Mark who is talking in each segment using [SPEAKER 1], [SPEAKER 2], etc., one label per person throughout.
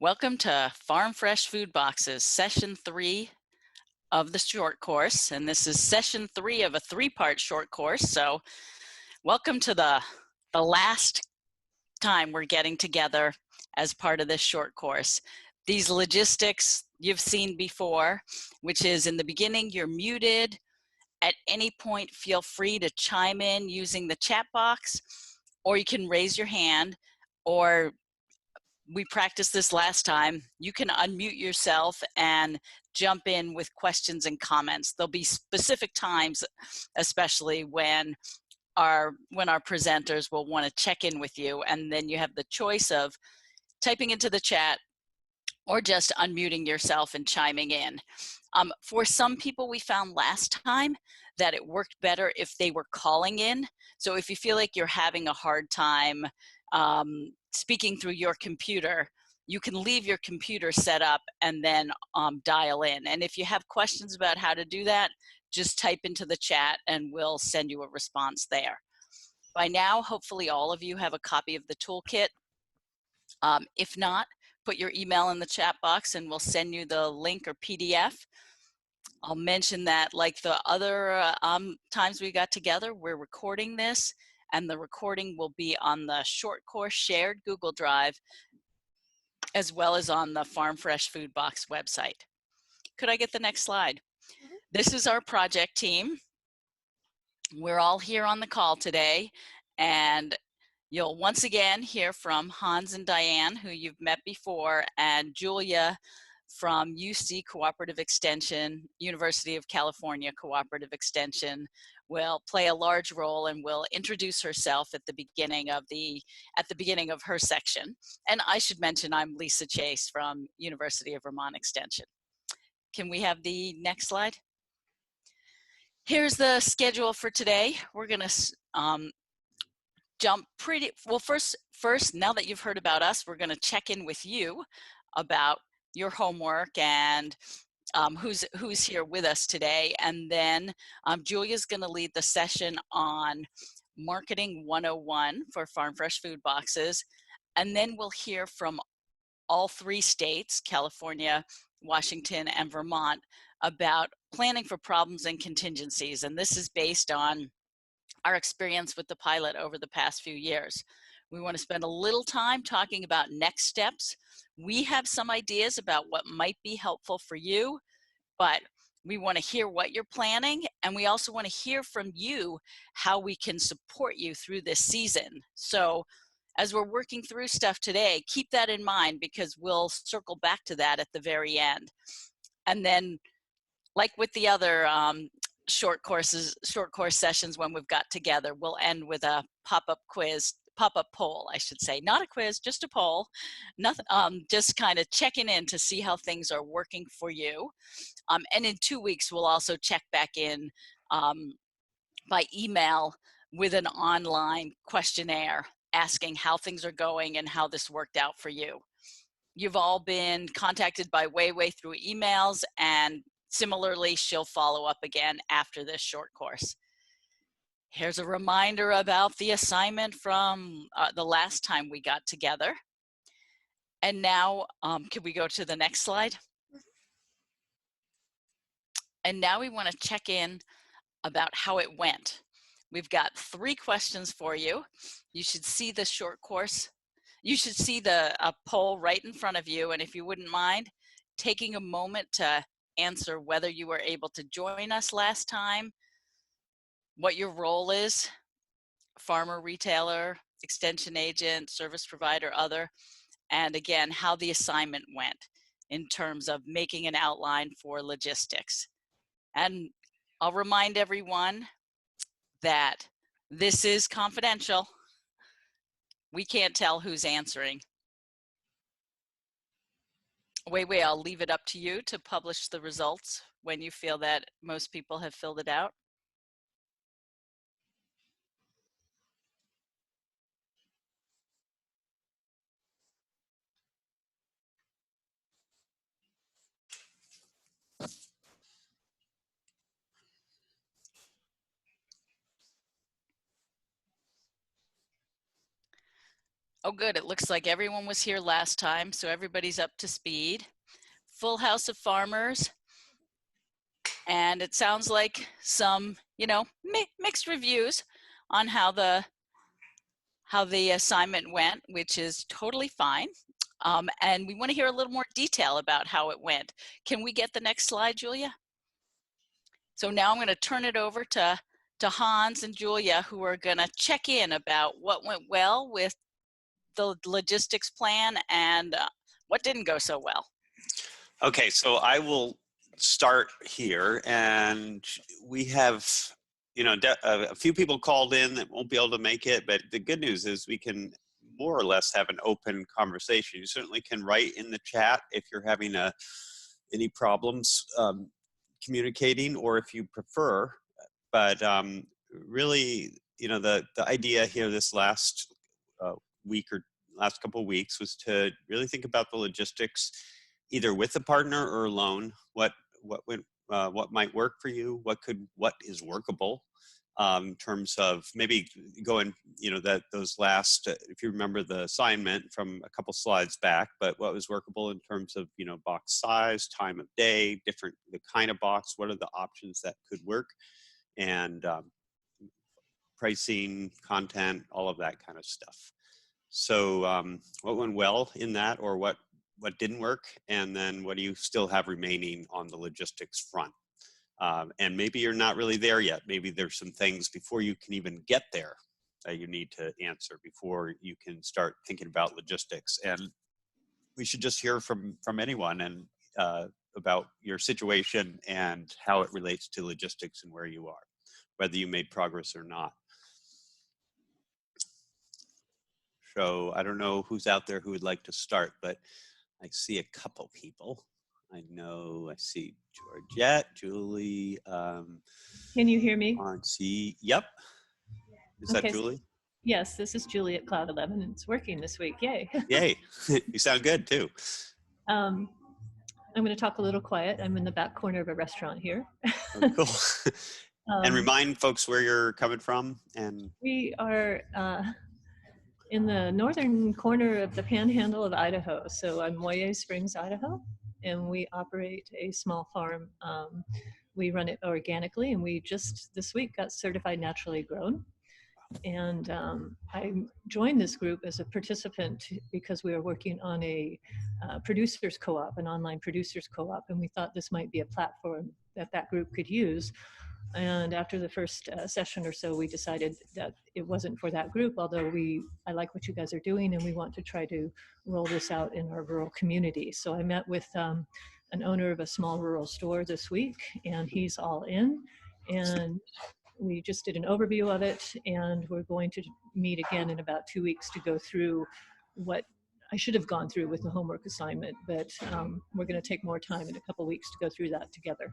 [SPEAKER 1] Welcome to Farm Fresh Food Boxes, Session 3 of the short course. And this is Session 3 of a 3-part short course. So welcome to the last time we're getting together as part of this short course. These logistics you've seen before, which is in the beginning, you're muted. At any point, feel free to chime in using the chat box, or you can raise your hand, or we practiced this last time, you can unmute yourself and jump in with questions and comments. There'll be specific times, especially when our presenters will want to check in with you, and then you have the choice of typing into the chat or just unmuting yourself and chiming in. For some people, we found last time that it worked better if they were calling in. So if you feel like you're having a hard time speaking through your computer, you can leave your computer set up and then dial in. And if you have questions about how to do that, just type into the chat and we'll send you a response there. By now, hopefully all of you have a copy of the toolkit. If not, put your email in the chat box and we'll send you the link or PDF. I'll mention that, like the other times we got together, we're recording this, and the recording will be on the short course shared Google Drive, as well as on the Farm Fresh Food Box website. Could I get the next slide? This is our project team. We're all here on the call today, and you'll once again hear from Hans and Diane, who you've met before, and Julia from UC Cooperative Extension, University of California Cooperative Extension, will play a large role and will introduce herself at the beginning of her section. And I should mention I'm Lisa Chase from University of Vermont Extension. Can we have the next slide? Here's the schedule for today. We're going to jump pretty well. First, now that you've heard about us, we're going to check in with you about your homework and who's here with us today. And then Julia's going to lead the session on Marketing 101 for Farm Fresh Food Boxes. And then we'll hear from all 3 states, California, Washington, and Vermont, about planning for problems and contingencies. And this is based on our experience with the pilot over the past few years. We want to spend a little time talking about next steps. We have some ideas about what might be helpful for you, but we want to hear what you're planning, and we also want to hear from you how we can support you through this season. So as we're working through stuff today, keep that in mind, because we'll circle back to that at the very end. And then, like with the other short course sessions when we've got together, we'll end with a pop-up poll, I should say. Not a quiz, just a poll. Nothing, just kind of checking in to see how things are working for you. And in 2 weeks, we'll also check back in by email with an online questionnaire asking how things are going and how this worked out for you. You've all been contacted by Weiwei through emails, and similarly, she'll follow up again after this short course. Here's a reminder about the assignment from the last time we got together. And now, can we go to the next slide? And now we want to check in about how it went. We've got 3 questions for you. You should see the short course. You should see the poll right in front of you. And if you wouldn't mind taking a moment to answer whether you were able to join us last time, what your role is, farmer, retailer, extension agent, service provider, other, and again, how the assignment went in terms of making an outline for logistics. And I'll remind everyone that this is confidential. We can't tell who's answering. Weiwei, I'll leave it up to you to publish the results when you feel that most people have filled it out. Oh, good. It looks like everyone was here last time, so everybody's up to speed. Full house of farmers. And it sounds like some, mixed reviews on how the assignment went, which is totally fine. And we want to hear a little more detail about how it went. Can we get the next slide, Julia? So now I'm going to turn it over to Hans and Julia, who are going to check in about what went well with the logistics plan and what didn't go so well.
[SPEAKER 2] Okay, so I will start here, and we have, a few people called in that won't be able to make it, but the good news is we can more or less have an open conversation. You certainly can write in the chat if you're having any problems communicating, or if you prefer, but really, the idea here this last week or last couple of weeks was to really think about the logistics, either with a partner or alone. What might work for you? What is workable in terms of maybe going, those last, if you remember the assignment from a couple slides back, but what was workable in terms of, box size, time of day, the kind of box, what are the options that could work, and pricing, content, all of that kind of stuff. So what went well in that, or what didn't work, and then what do you still have remaining on the logistics front? And maybe you're not really there yet. Maybe there's some things before you can even get there that you need to answer before you can start thinking about logistics. And we should just hear from anyone and about your situation and how it relates to logistics and where you are, whether you made progress or not. So I don't know who's out there who would like to start, but I see a couple people. I see Georgette, Julie.
[SPEAKER 3] Can you hear me?
[SPEAKER 2] Yep. Is
[SPEAKER 3] Okay,
[SPEAKER 2] that Julie?
[SPEAKER 3] Yes, this is Julie at Cloud 11, and it's working this week. Yay.
[SPEAKER 2] Yay. You sound good too.
[SPEAKER 3] I'm going to talk a little quiet. I'm in the back corner of a restaurant here.
[SPEAKER 2] Oh, cool. And remind folks where you're coming from. And
[SPEAKER 3] we are in the northern corner of the panhandle of Idaho. So I'm Moyer Springs, Idaho, and we operate a small farm. We run it organically, and we just this week got certified naturally grown. And I joined this group as a participant because we were working on a producers co-op, an online producers co-op, and we thought this might be a platform that group could use. And after the first session or so, we decided that it wasn't for that group, although I like what you guys are doing, and we want to try to roll this out in our rural community. So I met with an owner of a small rural store this week, and he's all in. And we just did an overview of it, and we're going to meet again in about 2 weeks to go through what I should have gone through with the homework assignment, but we're going to take more time in a couple weeks to go through that together.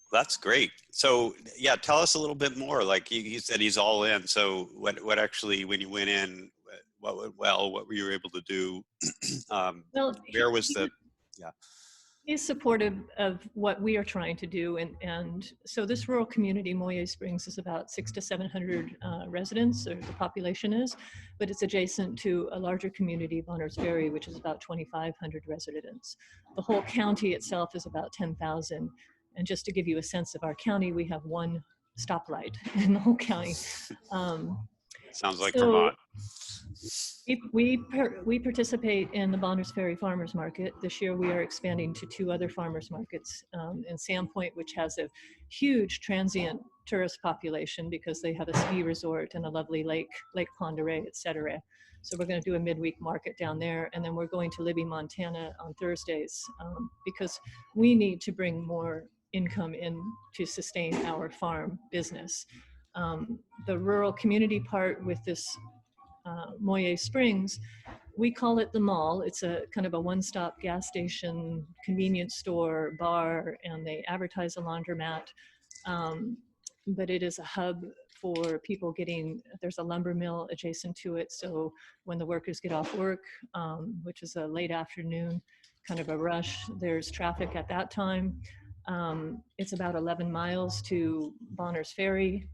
[SPEAKER 2] That's great. So yeah, tell us a little bit more. Like you said, he's all in. So what actually, when you went in, what went well? What were you able to do? Where was yeah.
[SPEAKER 3] He's supportive of what we are trying to do, and so this rural community, Moyer Springs, is about 600 to 700 residents, or the population is, but it's adjacent to a larger community, Bonners Ferry, which is about 2,500 residents. The whole county itself is about 10,000, and just to give you a sense of our county, we have one stoplight in the whole county.
[SPEAKER 2] Sounds like Vermont.
[SPEAKER 3] We participate in the Bonners Ferry Farmers Market. This year we are expanding to 2 other farmers markets in Sandpoint, which has a huge transient tourist population because they have a ski resort and a lovely Lake Pend Oreille, etc. So we're going to do a midweek market down there, and then we're going to Libby, Montana on Thursdays because we need to bring more income in to sustain our farm business. The rural community part with this Moyer Springs, we call it the mall. It's a kind of a one-stop gas station, convenience store, bar, and they advertise a laundromat. But it is a hub for people there's a lumber mill adjacent to it. So when the workers get off work, which is a late afternoon, kind of a rush, there's traffic at that time. It's about 11 miles to Bonners Ferry,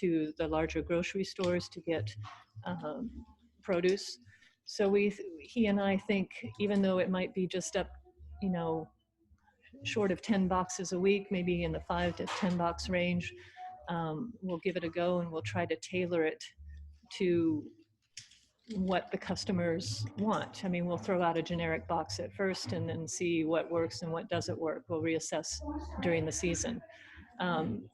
[SPEAKER 3] to the larger grocery stores to get produce. So he and I think, even though it might be just up, you know, short of 10 boxes a week, maybe in the 5 to 10 box range, we'll give it a go, and we'll try to tailor it to what the customers want. I mean, we'll throw out a generic box at first and then see what works and what doesn't work. We'll reassess during the season.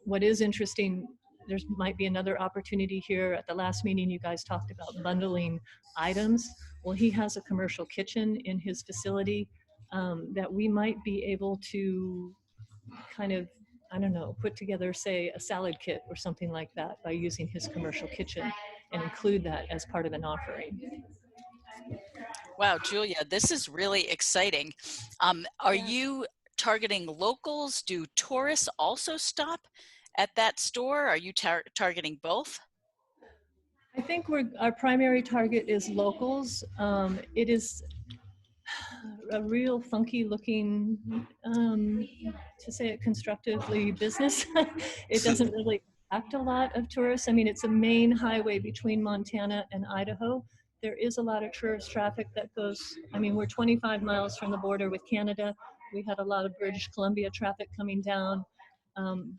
[SPEAKER 3] What is interesting, there might be another opportunity here. At the last meeting, you guys talked about bundling items. Well, he has a commercial kitchen in his facility that we might be able to kind of, I don't know, put together, say, a salad kit or something like that by using his commercial kitchen and include that as part of an offering.
[SPEAKER 1] Wow, Julia, this is really exciting. Are you targeting locals? Do tourists also stop at that store? Are you targeting both?
[SPEAKER 3] I think our primary target is locals. It is a real funky looking, to say it constructively, business. It doesn't really attract a lot of tourists. I mean, it's a main highway between Montana and Idaho. There is a lot of tourist traffic that goes, I mean, we're 25 miles from the border with Canada. We had a lot of British Columbia traffic coming down.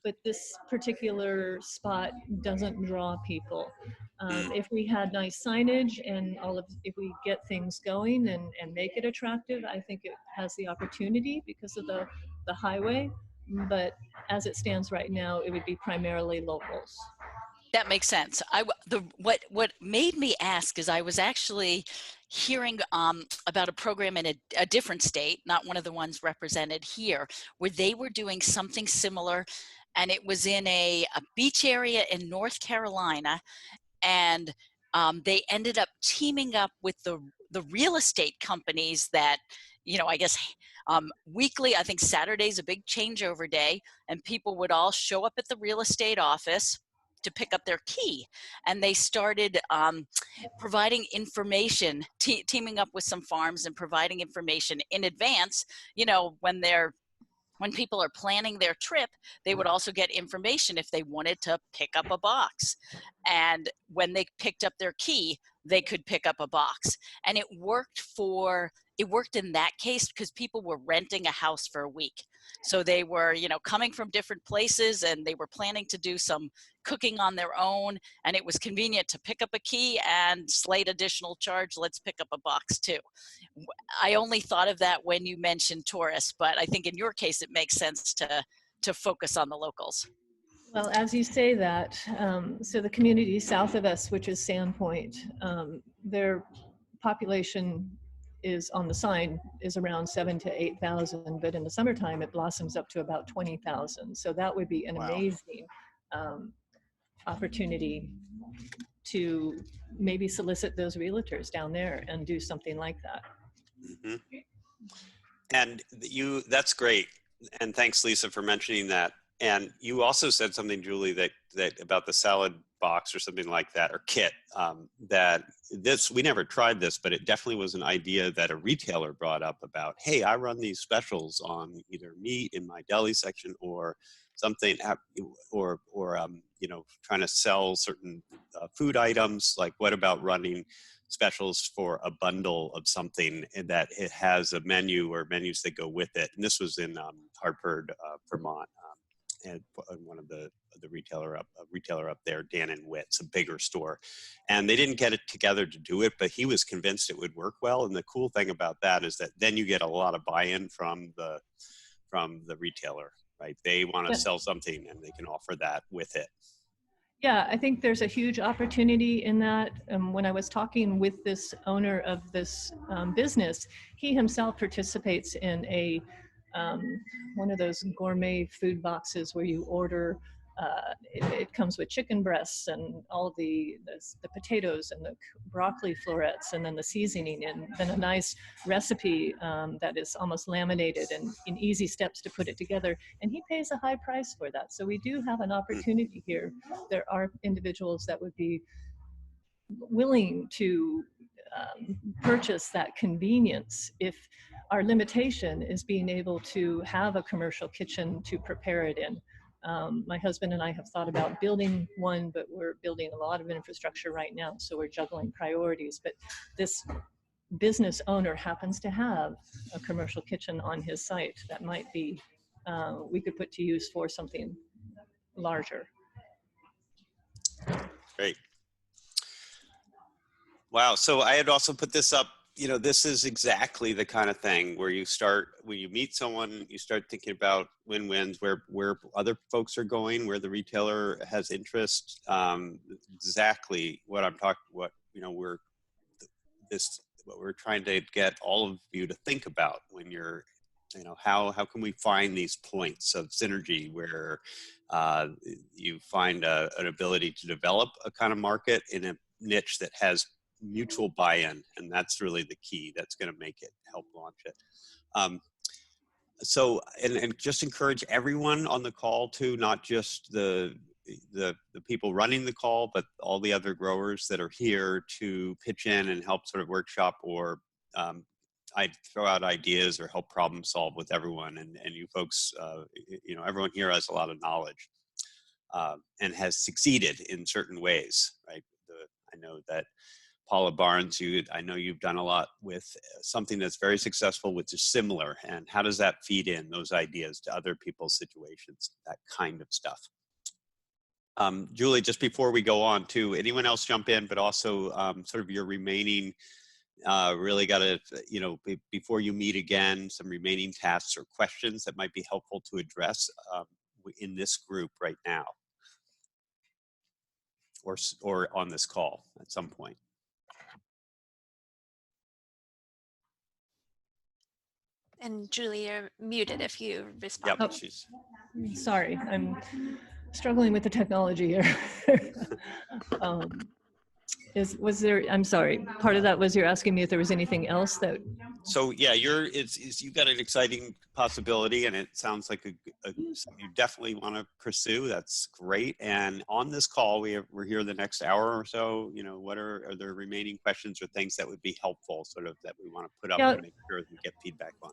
[SPEAKER 3] But this particular spot doesn't draw people. If we had nice signage and if we get things going and make it attractive, I think it has the opportunity because of the highway. But as it stands right now, it would be primarily locals.
[SPEAKER 1] That makes sense. What made me ask is I was actually hearing about a program in a different state, not one of the ones represented here, where they were doing something similar, and it was in a beach area in North Carolina, and they ended up teaming up with the real estate companies that, you know, I guess weekly, I think Saturday's a big changeover day, and people would all show up at the real estate office to pick up their key, and they started providing information, teaming up with some farms and providing information in advance. You know, when people are planning their trip, they would also get information if they wanted to pick up a box. And when they picked up their key, they could pick up a box. And it worked in that case because people were renting a house for a week. So they were, you know, coming from different places, and they were planning to do some cooking on their own, and it was convenient to pick up a key and slate additional charge. Let's pick up a box too. I only thought of that when you mentioned tourists, but I think in your case it makes sense to focus on the locals.
[SPEAKER 3] Well, as you say that, so the community south of us, which is Sandpoint, their population is on the sign is around 7,000 to 8,000, but in the summertime it blossoms up to about 20,000. So that would be an amazing opportunity to maybe solicit those realtors down there and do something like that.
[SPEAKER 2] Mm-hmm. And that's great. And thanks, Lisa, for mentioning that. And you also said something, Julie, that about the salad box or something like that, or kit, that we never tried this, but it definitely was an idea that a retailer brought up about, hey, I run these specials on either meat in my deli section or something, or you know, trying to sell certain food items. Like, what about running specials for a bundle of something, and that it has a menu or menus that go with it? And this was in Hartford, Vermont. And one of the retailer up there, Dan and Witt's, a bigger store, and they didn't get it together to do it, but he was convinced it would work well. And the cool thing about that is that then you get a lot of buy-in from the retailer, right? They want to sell something, and they can offer that with it.
[SPEAKER 3] Yeah, I think there's a huge opportunity in that. When I was talking with this owner of this business, he himself participates in one of those gourmet food boxes where you order, it comes with chicken breasts and all of the potatoes and the broccoli florets, and then the seasoning, and then a nice recipe that is almost laminated and in easy steps to put it together. And he pays a high price for that. So we do have an opportunity here. There are individuals that would be willing to purchase that convenience if our limitation is being able to have a commercial kitchen to prepare it in. My husband and I have thought about building one, but we're building a lot of infrastructure right now, so we're juggling priorities. But this business owner happens to have a commercial kitchen on his site that might be, we could put to use for something larger.
[SPEAKER 2] Great. Wow. So I had also put this up, you know, this is exactly the kind of thing where you start, when you meet someone, you start thinking about win-wins, where other folks are going, where the retailer has interest. Exactly what I'm talking, what, you know, what we're trying to get all of you to think about when you're, you know, how can we find these points of synergy where you find an ability to develop a kind of market in a niche that has mutual buy-in, and that's really the key that's going to make it help launch it. So and just encourage everyone on the call to, not just the people running the call, but all the other growers that are here to pitch in and help sort of workshop, or I throw out ideas or help problem solve with everyone. And you folks, you know, everyone here has a lot of knowledge and has succeeded in certain ways, right? I know that Paula Barnes, I know you've done a lot with something that's very successful, which is similar. And how does that feed in those ideas to other people's situations, that kind of stuff? Julie, just before we go on to anyone else jump in, but also sort of your remaining, really got to, you know, before you meet again, some remaining tasks or questions that might be helpful to address in this group right now, or on this call at some point.
[SPEAKER 4] And Julie, you're muted if you respond.
[SPEAKER 2] Yep,
[SPEAKER 3] Oh, sorry, I'm struggling with the technology here. Was there, I'm sorry, part of that was you're asking me if there was anything else that.
[SPEAKER 2] So yeah, you've got an exciting possibility, and it sounds like something you definitely want to pursue. That's great. And on this call, we're here the next hour or so. You know, what are there remaining questions or things that would be helpful, sort of, that we want to put up to make sure we get feedback on?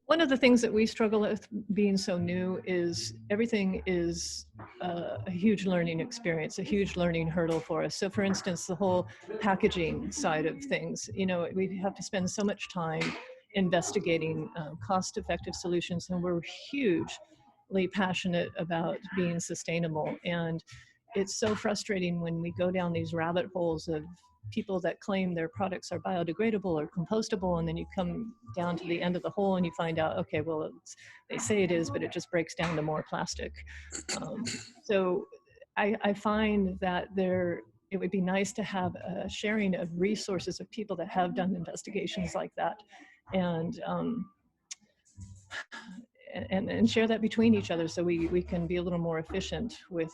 [SPEAKER 3] One of the things that we struggle with being so new is everything is a huge learning experience, a huge learning hurdle for us. So for instance, the whole packaging side of things, you know, we have to spend so much time investigating cost-effective solutions, and we're hugely passionate about being sustainable. And it's so frustrating when we go down these rabbit holes of people that claim their products are biodegradable or compostable, and then you come down to the end of the hole and you find out, okay, well, they say it is, but it just breaks down to more plastic. So I find that it would be nice to have a sharing of resources of people that have done investigations like that, and share that between each other, so we can be a little more efficient with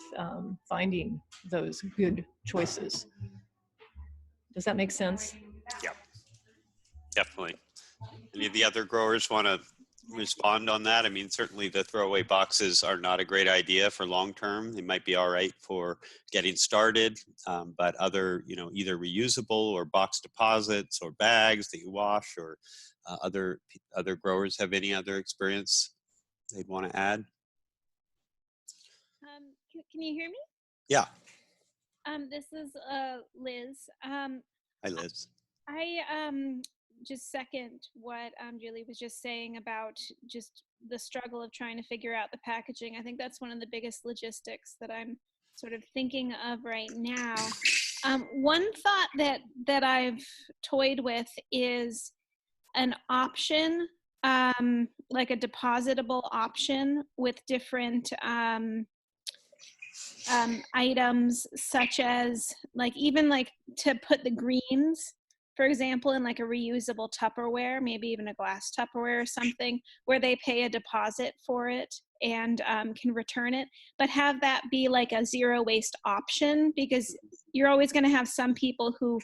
[SPEAKER 3] finding those good choices. Does that make sense?
[SPEAKER 2] Yeah, definitely. Any of the other growers want to respond on that? I mean, certainly the throwaway boxes are not a great idea for long term. They might be all right for getting started, but other, you know, either reusable or box deposits or bags that you wash, or other growers have any other experience they'd want to add?
[SPEAKER 5] Can you hear me?
[SPEAKER 2] Yeah.
[SPEAKER 5] This is Liz.
[SPEAKER 2] Hi, Liz.
[SPEAKER 5] I just second what Julie was just saying about just the struggle of trying to figure out the packaging. I think that's one of the biggest logistics that I'm sort of thinking of right now. One thought that I've toyed with is an option, like a depositable option with different items, such as even to put the greens, for example, in like a reusable Tupperware, maybe even a glass Tupperware or something, where they pay a deposit for it and can return it, but have that be like a zero waste option, because you're always going to have some people who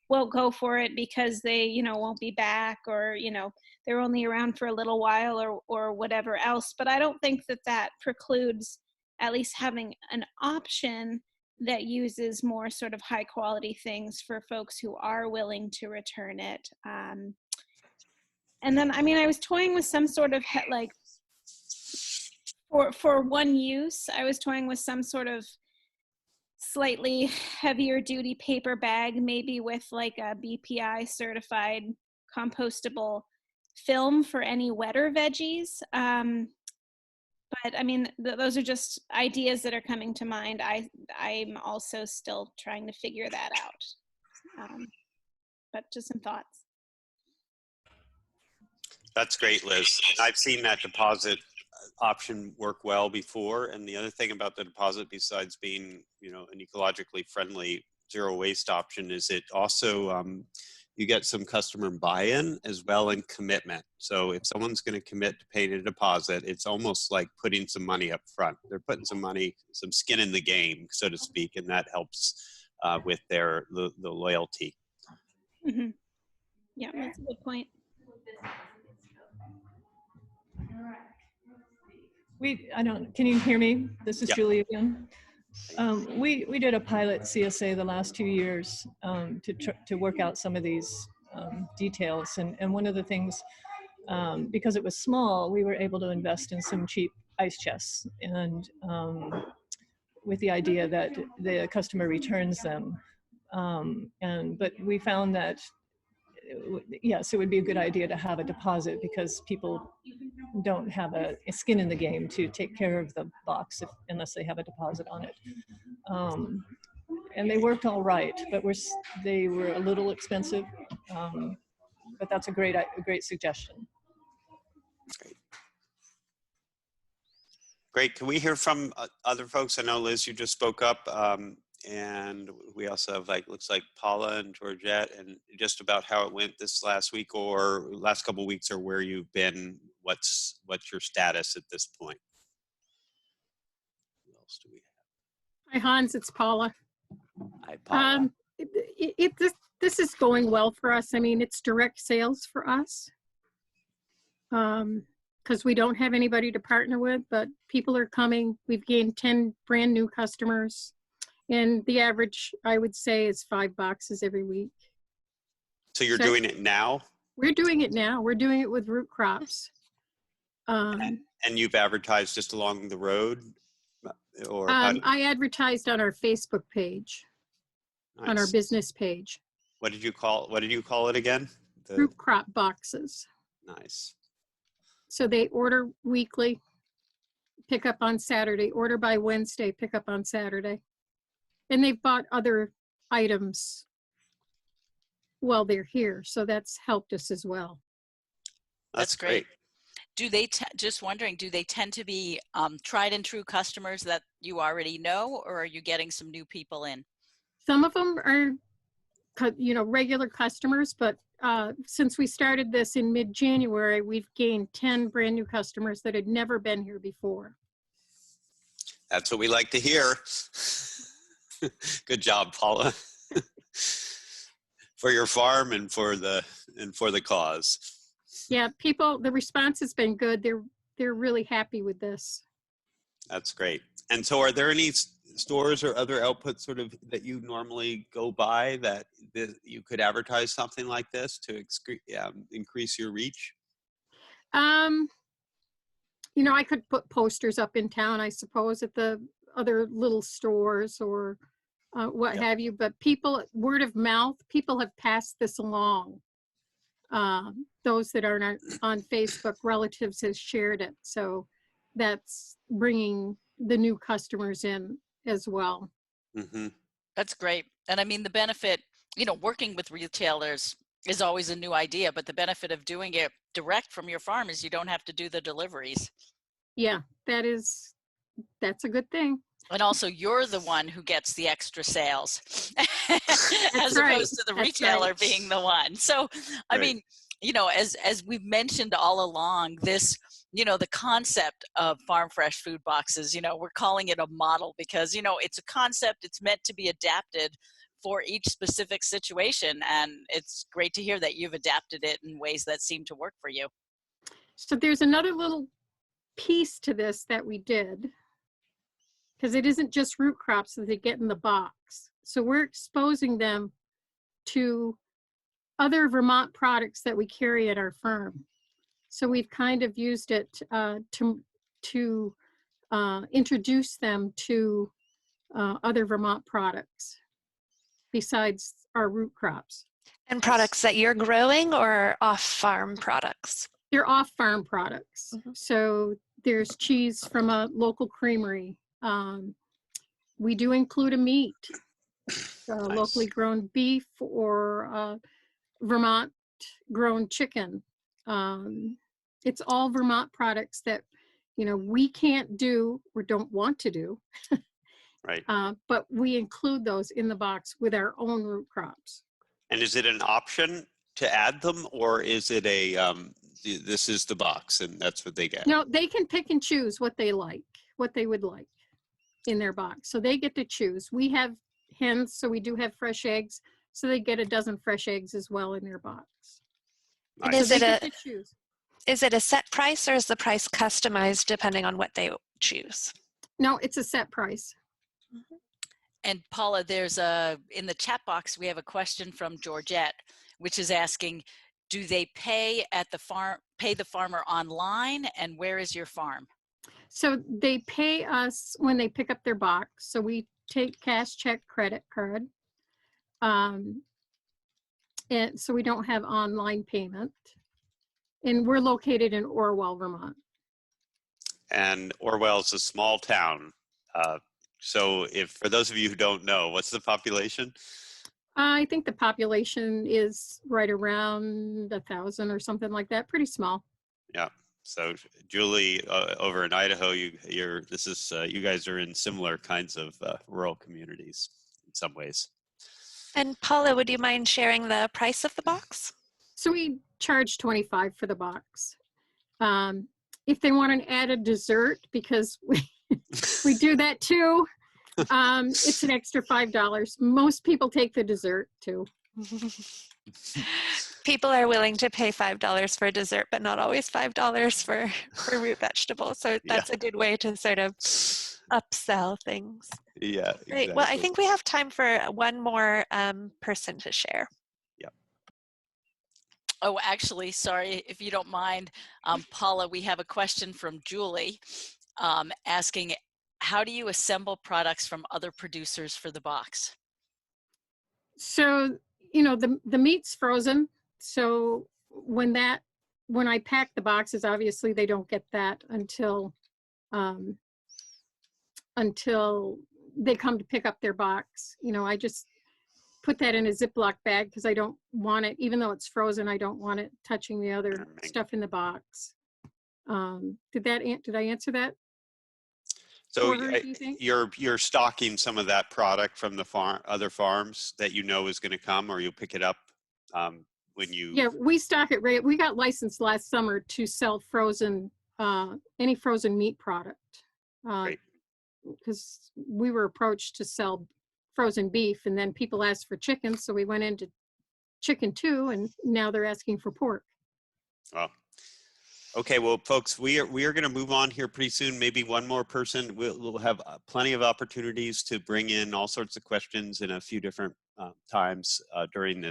[SPEAKER 5] won't go for it because they, you know, won't be back, or, you know, they're only around for a little while, or whatever else. But I don't think that precludes at least having an option that uses more sort of high quality things for folks who are willing to return it. And then, I mean, I was toying with some sort of like For one use, I was toying with some sort of slightly heavier duty paper bag, maybe with like a BPI certified compostable film for any wetter veggies. But I mean, those are just ideas that are coming to mind. I'm also still trying to figure that out. But just some thoughts.
[SPEAKER 2] That's great, Liz. I've seen that deposit option work well before. And the other thing about the deposit, besides being, you know, an ecologically friendly zero waste option, is it also, you get some customer buy-in as well and commitment. So if someone's going to commit to paying a deposit, it's almost like putting some money up front. They're putting some money, some skin in the game, so to speak, and that helps with the loyalty.
[SPEAKER 5] Mm-hmm. Yeah, that's a good point.
[SPEAKER 3] Can you hear me? This is
[SPEAKER 2] Yep.
[SPEAKER 3] Julie again. We did a pilot CSA the last 2 years to work out some of these details. And one of the things, because it was small, we were able to invest in some cheap ice chests, and with the idea that the customer returns them. But we found that, yes, it would be a good idea to have a deposit, because people don't have a skin in the game to take care of the box unless they have a deposit on it. And they worked all right, but they were a little expensive. But that's a great suggestion.
[SPEAKER 2] Great. Can we hear from other folks? I know, Liz, you just spoke up. And we also have, looks like Paula and Georgette, and just about how it went this last week or last couple of weeks, or where you've been. What's your status at this point? Who else do we have?
[SPEAKER 6] Hi, Hans, it's Paula.
[SPEAKER 2] Hi, Paula.
[SPEAKER 6] This is going well for us. I mean, it's direct sales for us, because we don't have anybody to partner with, but people are coming. We've gained 10 brand new customers, and the average, I would say, is 5 boxes every week.
[SPEAKER 2] So you're doing it now?
[SPEAKER 6] We're doing it now. We're doing it with root crops.
[SPEAKER 2] And you've advertised just along the road? Or
[SPEAKER 6] I advertised on our Facebook page,
[SPEAKER 2] nice.
[SPEAKER 6] on our business page.
[SPEAKER 2] What did you call it again?
[SPEAKER 6] Root crop boxes.
[SPEAKER 2] Nice.
[SPEAKER 6] So they order weekly, pick up on Saturday, order by Wednesday, pick up on Saturday. And they've bought other items while they're here, so that's helped us as well.
[SPEAKER 1] That's great. Do they, just wondering, do they tend to be tried and true customers that you already know, or are you getting some new people in?
[SPEAKER 6] Some of them are, regular customers, but since we started this in mid-January, we've gained 10 brand new customers that had never been here before.
[SPEAKER 2] That's what we like to hear. Good job, Paula. For your farm and for the cause.
[SPEAKER 6] Yeah, the response has been good. They're really happy with this.
[SPEAKER 2] That's great. And so are there any stores or other outputs sort of that you normally go by that you could advertise something like this to increase your reach?
[SPEAKER 6] I could put posters up in town, I suppose, at the other little stores or what have you, but word of mouth, people have passed this along. Those that are on Facebook, relatives has shared it. So that's bringing the new customers in as well.
[SPEAKER 2] Mm-hmm.
[SPEAKER 1] That's great. And I mean, the benefit, working with retailers is always a new idea, but the benefit of doing it direct from your farm is you don't have to do the deliveries.
[SPEAKER 6] Yeah, that's a good thing.
[SPEAKER 1] And also, you're the one who gets the extra sales as
[SPEAKER 6] right.
[SPEAKER 1] opposed to the
[SPEAKER 6] That's
[SPEAKER 1] retailer
[SPEAKER 6] right.
[SPEAKER 1] being the one. So, I mean, as we've mentioned all along, this, the concept of farm fresh food boxes, we're calling it a model because, it's a concept, it's meant to be adapted for each specific situation. And it's great to hear that you've adapted it in ways that seem to work for you.
[SPEAKER 6] So there's another little piece to this that we did, because it isn't just root crops that they get in the box. So we're exposing them to other Vermont products that we carry at our farm. So we've kind of used it to introduce them to other Vermont products besides our root crops.
[SPEAKER 4] And products that you're growing or off-farm products?
[SPEAKER 6] They're off-farm products.
[SPEAKER 4] Mhm.
[SPEAKER 6] So there's cheese from a local creamery. We do include a meat, locally grown beef or Vermont grown chicken. It's all Vermont products that, we can't do or don't want to do.
[SPEAKER 2] Right.
[SPEAKER 6] But we include those in the box with our own root crops.
[SPEAKER 2] And is it an option to add them, or is it a, this is the box and that's what they get?
[SPEAKER 6] No, they can pick and choose what they like, what they would like in their box. So they get to choose. We have hens, so we do have fresh eggs. So they get a dozen fresh eggs as well in their box.
[SPEAKER 4] And
[SPEAKER 2] Nice.
[SPEAKER 4] is
[SPEAKER 6] So
[SPEAKER 4] it
[SPEAKER 6] they
[SPEAKER 4] a
[SPEAKER 6] get to choose.
[SPEAKER 4] is it a set price, or is the price customized depending on what they choose?
[SPEAKER 6] No, it's a set price.
[SPEAKER 1] And Paula, in the chat box, we have a question from Georgette, which is asking, do they pay the farmer online, and where is your farm?
[SPEAKER 6] So they pay us when they pick up their box. So we take cash, check, credit card. And so we don't have online payment. And we're located in Orwell, Vermont.
[SPEAKER 2] And Orwell's a small town. So for those of you who don't know, what's the population?
[SPEAKER 6] I think the population is right around 1,000 or something like that. Pretty small.
[SPEAKER 2] Yeah. So Julie, over in Idaho, you guys are in similar kinds of rural communities in some ways.
[SPEAKER 4] And Paula, would you mind sharing the price of the box?
[SPEAKER 6] So we charge $25 for the box. If they want an added dessert, because we do that too, it's an extra $5. Most people take the dessert too.
[SPEAKER 4] People are willing to pay $5 for dessert, but not always $5 for root vegetables. So that's a good way to sort of upsell things.
[SPEAKER 2] Yeah.
[SPEAKER 4] Great.
[SPEAKER 2] Exactly.
[SPEAKER 4] Well, I think we have time for one more person to share.
[SPEAKER 1] Oh, actually, sorry, if you don't mind, Paula, we have a question from Julie asking, how do you assemble products from other producers for the box?
[SPEAKER 6] So, the meat's frozen. So when I pack the boxes, obviously they don't get that until they come to pick up their box. I just put that in a Ziploc bag because I don't want it, even though it's frozen, I don't want it touching the other stuff in the box. Did I answer that?
[SPEAKER 2] So
[SPEAKER 6] order, do you think?
[SPEAKER 2] you're stocking some of that product from the other farms that is going to come, or you'll pick it up when you.
[SPEAKER 6] Yeah, we stock it right. We got licensed last summer to sell any frozen meat product.
[SPEAKER 2] Great.
[SPEAKER 6] Because we were approached to sell frozen beef, and then people asked for chicken, so we went into chicken too, and now they're asking for pork.
[SPEAKER 2] Well, okay, well, folks, we are going to move on here pretty soon. Maybe one more person. We'll have plenty of opportunities to bring in all sorts of questions in a few different times during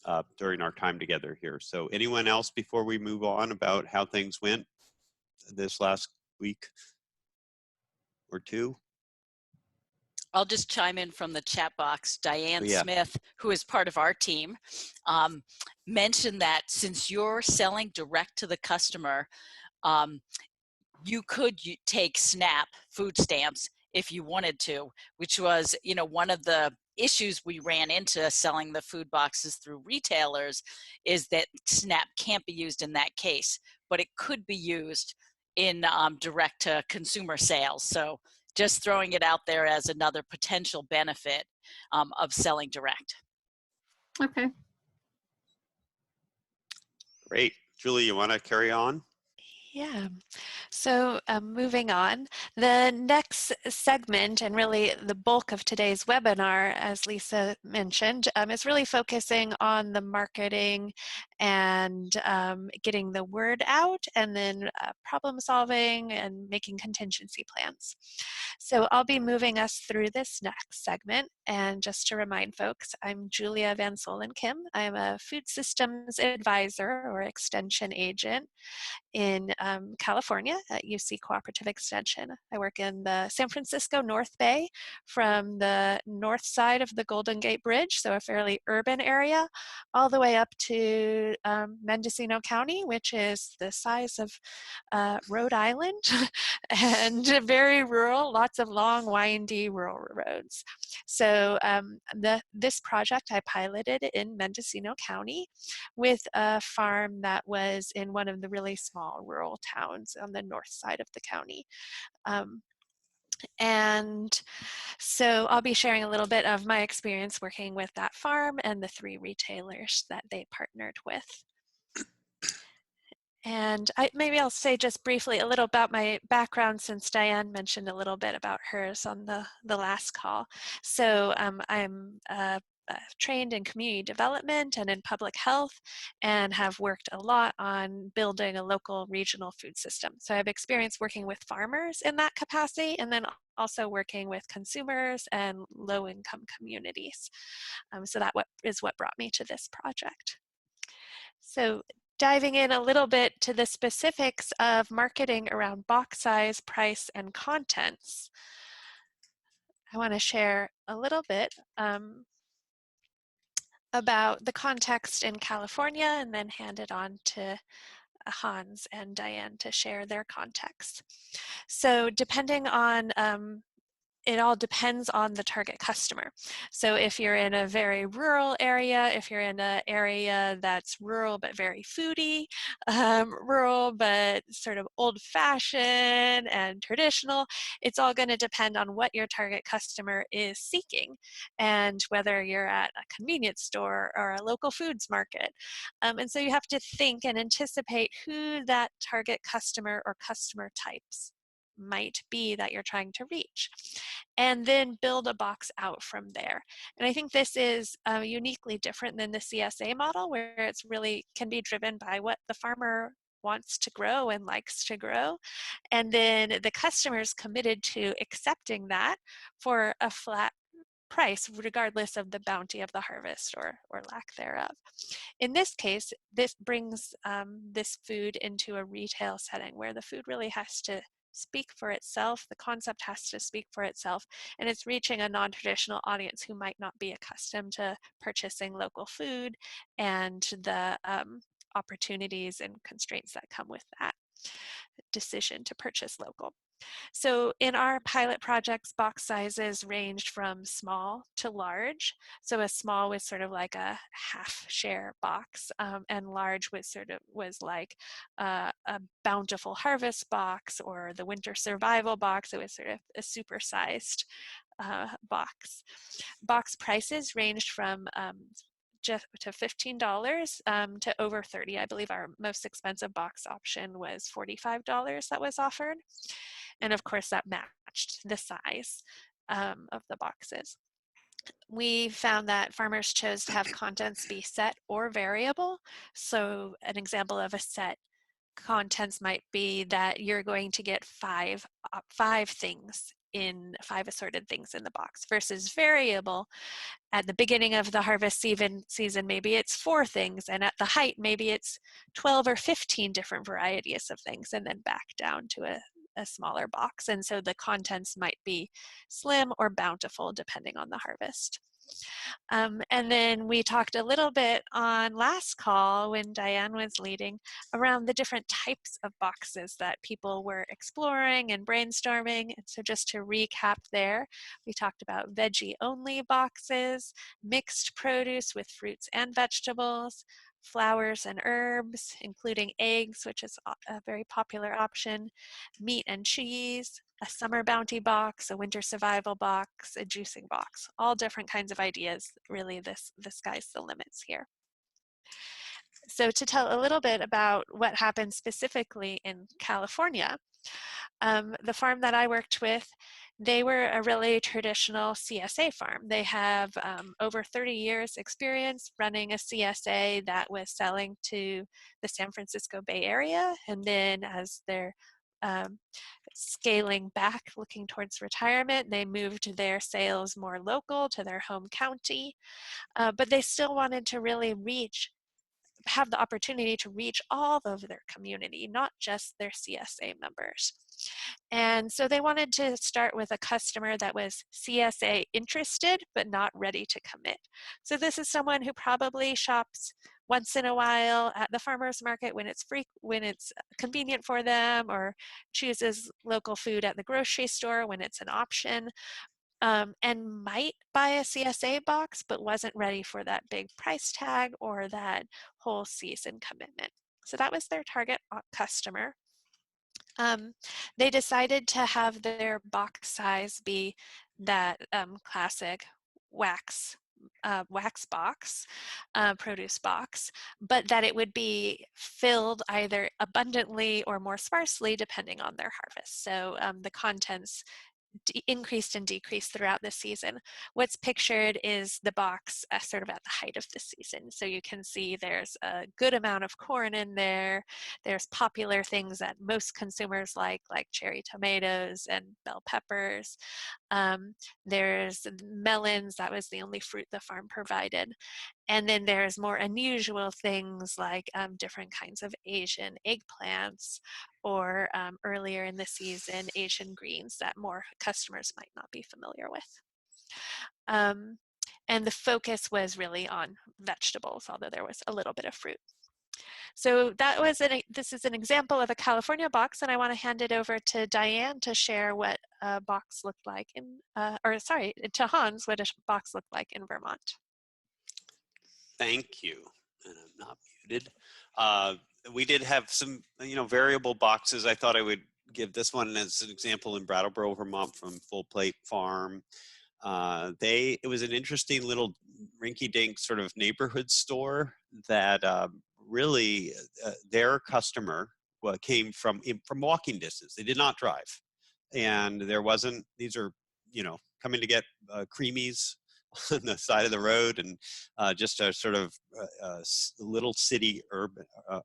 [SPEAKER 2] our time together here. So, anyone else before we move on about how things went this last week or two?
[SPEAKER 1] I'll just chime in from the chat box. Diane
[SPEAKER 2] Yeah.
[SPEAKER 1] Smith, who is part of our team, mentioned that since you're selling direct to the customer, you could take SNAP food stamps if you wanted to, which was, one of the issues we ran into selling the food boxes through retailers is that SNAP can't be used in that case, but it could be used in direct to consumer sales. So just throwing it out there as another potential benefit of selling direct.
[SPEAKER 6] Okay.
[SPEAKER 2] Great. Julie, you want to carry on?
[SPEAKER 4] Yeah. So moving on, the next segment, and really the bulk of today's webinar, as Lisa mentioned, is really focusing on the marketing and getting the word out, and then problem solving and making contingency plans. So I'll be moving us through this next segment. And just to remind folks, I'm Julia Van Solen Kim. I'm a food systems advisor or extension agent in California at UC Cooperative Extension. I work in the San Francisco North Bay from the north side of the Golden Gate Bridge, so a fairly urban area, all the way up to Mendocino County, which is the size of Rhode Island and very rural, lots of long, windy rural roads. So this project I piloted in Mendocino County with a farm that was in one of the really small rural towns on the north side of the county. And so I'll be sharing a little bit of my experience working with that farm and the 3 retailers that they partnered with. And maybe I'll say just briefly a little about my background, since Diane mentioned a little bit about hers on the last call. So I'm trained in community development and in public health, and have worked a lot on building a local regional food system. So I have experience working with farmers in that capacity, and then also working with consumers and low-income communities. So that is what brought me to this project. So diving in a little bit to the specifics of marketing around box size, price, and contents, I want to share a little bit about the context in California, and then hand it on to Hans and Diane to share their context. So depending on it all depends on the target customer. So if you're in a very rural area, if you're in an area that's rural but very foodie, rural but sort of old-fashioned and traditional, it's all going to depend on what your target customer is seeking, and whether you're at a convenience store or a local foods market. And so you have to think and anticipate who that target customer or customer types might be that you're trying to reach, and then build a box out from there. And I think this is uniquely different than the CSA model, where it's really can be driven by what the farmer wants to grow and likes to grow, and then the customer is committed to accepting that for a flat price, regardless of the bounty of the harvest or lack thereof. In this case, this brings this food into a retail setting where the food really has to speak for itself, the concept has to speak for itself, and it's reaching a non-traditional audience who might not be accustomed to purchasing local food, and the opportunities and constraints that come with that decision to purchase local. So in our pilot projects, box sizes ranged from small to large. So a small was sort of like a half share box, and large was like a bountiful harvest box or the winter survival box. It was sort of a supersized box. Box prices ranged from just to $15 to over $30. I believe our most expensive box option was $45 that was offered. And of course that matched the size of the boxes. We found that farmers chose to have contents be set or variable. So an example of a set contents might be that you're going to get five assorted things in the box, versus variable. At the beginning of the harvest season, maybe it's 4 things, and at the height, maybe it's 12 or 15 different varieties of things, and then back down to a smaller box. And so the contents might be slim or bountiful depending on the harvest. And then we talked a little bit on last call when Diane was leading around the different types of boxes that people were exploring and brainstorming. And so just to recap there, we talked about veggie only boxes, mixed produce with fruits and vegetables, flowers and herbs, including eggs, which is a very popular option, meat and cheese, a summer bounty box, a winter survival box, a juicing box, all different kinds of ideas. Really, the sky's the limits here. So to tell a little bit about what happened specifically in California, The farm that I worked with, they were a really traditional CSA farm. They have over 30 years experience running a CSA that was selling to the San Francisco Bay Area. And then as they're scaling back, looking towards retirement, they moved their sales more local to their home county. But they still wanted to really have the opportunity to reach all of their community, not just their CSA members. And so they wanted to start with a customer that was CSA interested, but not ready to commit. So this is someone who probably shops once in a while at the farmer's market when it's convenient for them, or chooses local food at the grocery store when it's an option. And might buy a CSA box, but wasn't ready for that big price tag or that whole season commitment. So that was their target customer. They decided to have their box size be that classic wax box, produce box, but that it would be filled either abundantly or more sparsely depending on their harvest. So the contents increased and decreased throughout the season. What's pictured is the box sort of at the height of the season. So you can see there's a good amount of corn in there. There's popular things that most consumers like cherry tomatoes and bell peppers. There's melons. That was the only fruit the farm provided. And then there's more unusual things like different kinds of Asian eggplants, or earlier in the season, Asian greens that more customers might not be familiar with. And the focus was really on vegetables, although there was a little bit of fruit. So this is an example of a California box, and I want to hand it over to Diane to share what a box looked like to Hans, what a box looked like in Vermont.
[SPEAKER 2] Thank you. And I'm not muted. We did have some, variable boxes. I thought I would give this one as an example in Brattleboro, Vermont, from Full Plate Farm. It was an interesting little rinky-dink sort of neighborhood store that really their customer came from walking distance. They did not drive, and there wasn't. These are coming to get creamies on the side of the road, and just a sort of little city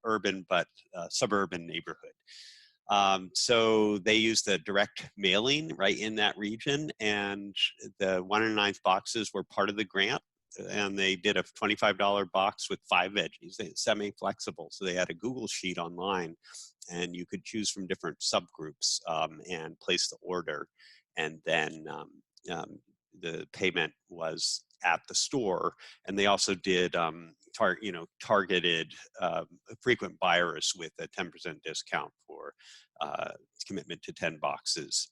[SPEAKER 2] urban but suburban neighborhood. So they used the direct mailing right in that region, and the 1 1/9 boxes were part of the grant. And they did a $25 box with 5 veggies. Semi-flexible, so they had a Google sheet online, and you could choose from different subgroups and place the order, and then the payment was at the store. And they also did targeted frequent buyers with a 10% discount for commitment to 10 boxes.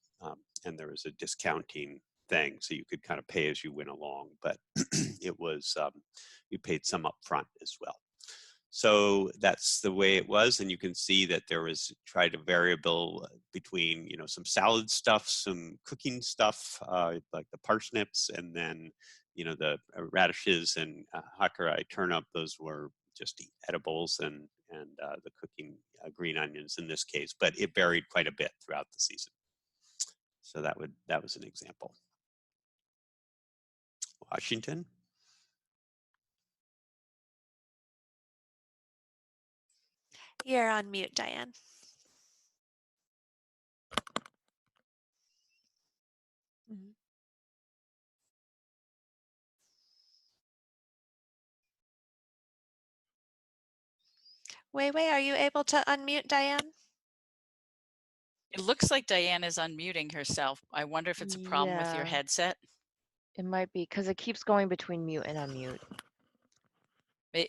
[SPEAKER 2] And there was a discounting thing, so you could kind of pay as you went along, but it was you paid some upfront as well. So that's the way it was, and you can see that there was tried a variable between some salad stuff, some cooking stuff like the parsnips, and then the radishes and Hakurei turnip. Those were just edibles, and the cooking green onions in this case, but it varied quite a bit throughout the season. So that was an example. Washington.
[SPEAKER 4] You're on mute, Diane. Mm-hmm. Wei, are you able to unmute Diane?
[SPEAKER 1] It looks like Diane is unmuting herself. I wonder if it's a problem with your headset.
[SPEAKER 7] It might be because it keeps going between mute and unmute.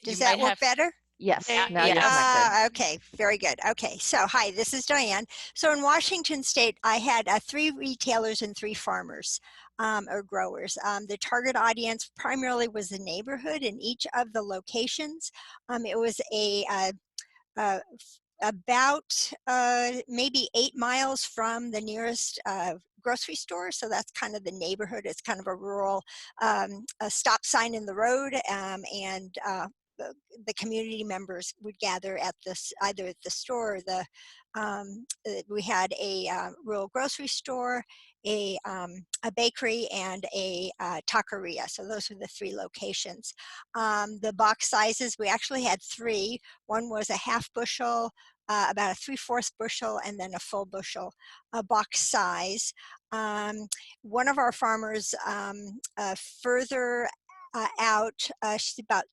[SPEAKER 8] Does that work better?
[SPEAKER 7] Yes, now you're connected.
[SPEAKER 8] Okay, very good. Okay, so hi, this is Diane. So in Washington State, I had 3 retailers and 3 farmers or growers. The target audience primarily was the neighborhood in each of the locations. It was about maybe 8 miles from the nearest grocery store, so that's kind of the neighborhood. It's kind of a rural a stop sign in the road, and the community members would gather at this, either at the store or we had a rural grocery store, a bakery, and a taqueria. So those were the 3 locations. The box sizes, we actually had 3. One was a half bushel, about a 3/4 bushel, and then a full bushel box size. One of our farmers further out, she's about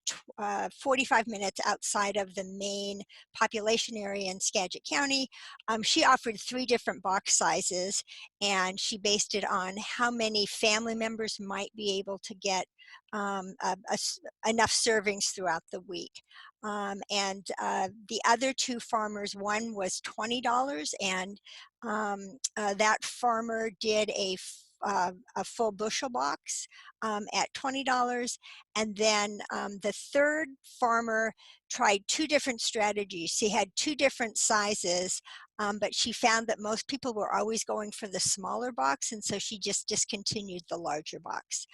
[SPEAKER 8] 45 minutes outside of the main population area in Skagit County. She offered 3 different box sizes, and she based it on how many family members might be able to get enough servings throughout the week. And the other 2 farmers, one was $20, and that farmer did a full bushel box at $20. And then the third farmer tried 2 different strategies. She had 2 different sizes, but she found that most people were always going for the smaller box, and so she just discontinued the larger box.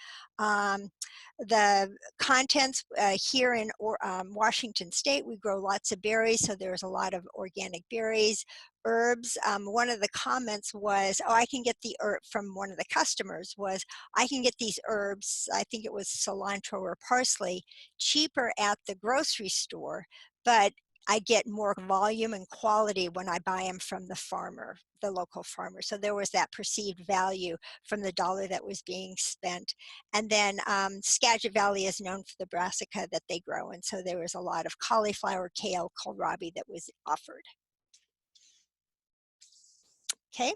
[SPEAKER 8] The contents here in Washington State, we grow lots of berries, so there's a lot of organic berries. Herbs, one of the comments was, oh, I can get the herb, from one of the customers was, I can get these herbs, I think it was cilantro or parsley, cheaper at the grocery store, but I get more volume and quality when I buy them from the farmer, the local farmer. So there was that perceived value from the dollar that was being spent. And then Skagit Valley is known for the brassica that they grow, and so there was a lot of cauliflower, kale, kohlrabi that was offered. Okay.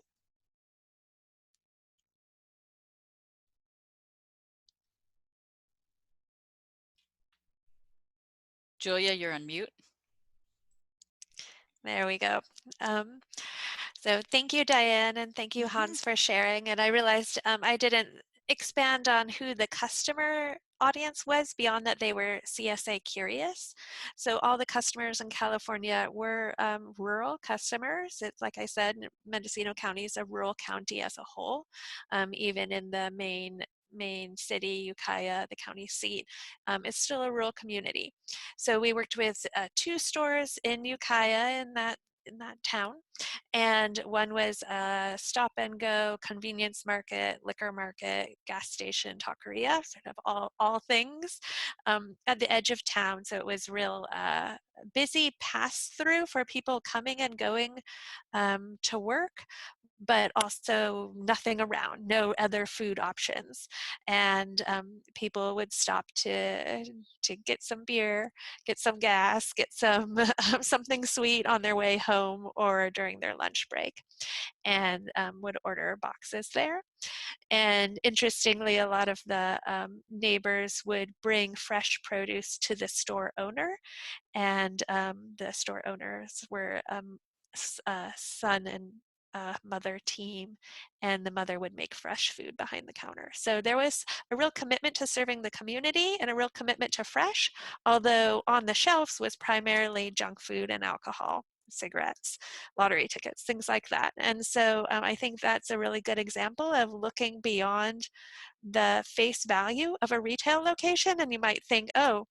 [SPEAKER 1] Julia, you're on mute.
[SPEAKER 4] There we go. So thank you, Diane, and thank you, Hans, for sharing. And I realized I didn't expand on who the customer audience was beyond that they were CSA curious. So all the customers in California were rural customers. It's like I said, Mendocino County is a rural county as a whole. Even in the main city, Ukiah, the county seat, it's still a rural community. So we worked with 2 stores in Ukiah in that town, and one was a stop and go convenience market, liquor market, gas station, taqueria, sort of all things at the edge of town. So it was real busy pass through for people coming and going to work, but also nothing around, no other food options. And people would stop to get some beer, get some gas, get some something sweet on their way home or during their lunch break, and would order boxes there. And interestingly, a lot of the neighbors would bring fresh produce to the store owner, and the store owners were son and mother team, and the mother would make fresh food behind the counter. So there was a real commitment to serving the community and a real commitment to fresh, although on the shelves was primarily junk food and alcohol, cigarettes, lottery tickets, things like that. And so I think that's a really good example of looking beyond the face value of a retail location. And you might think, oh,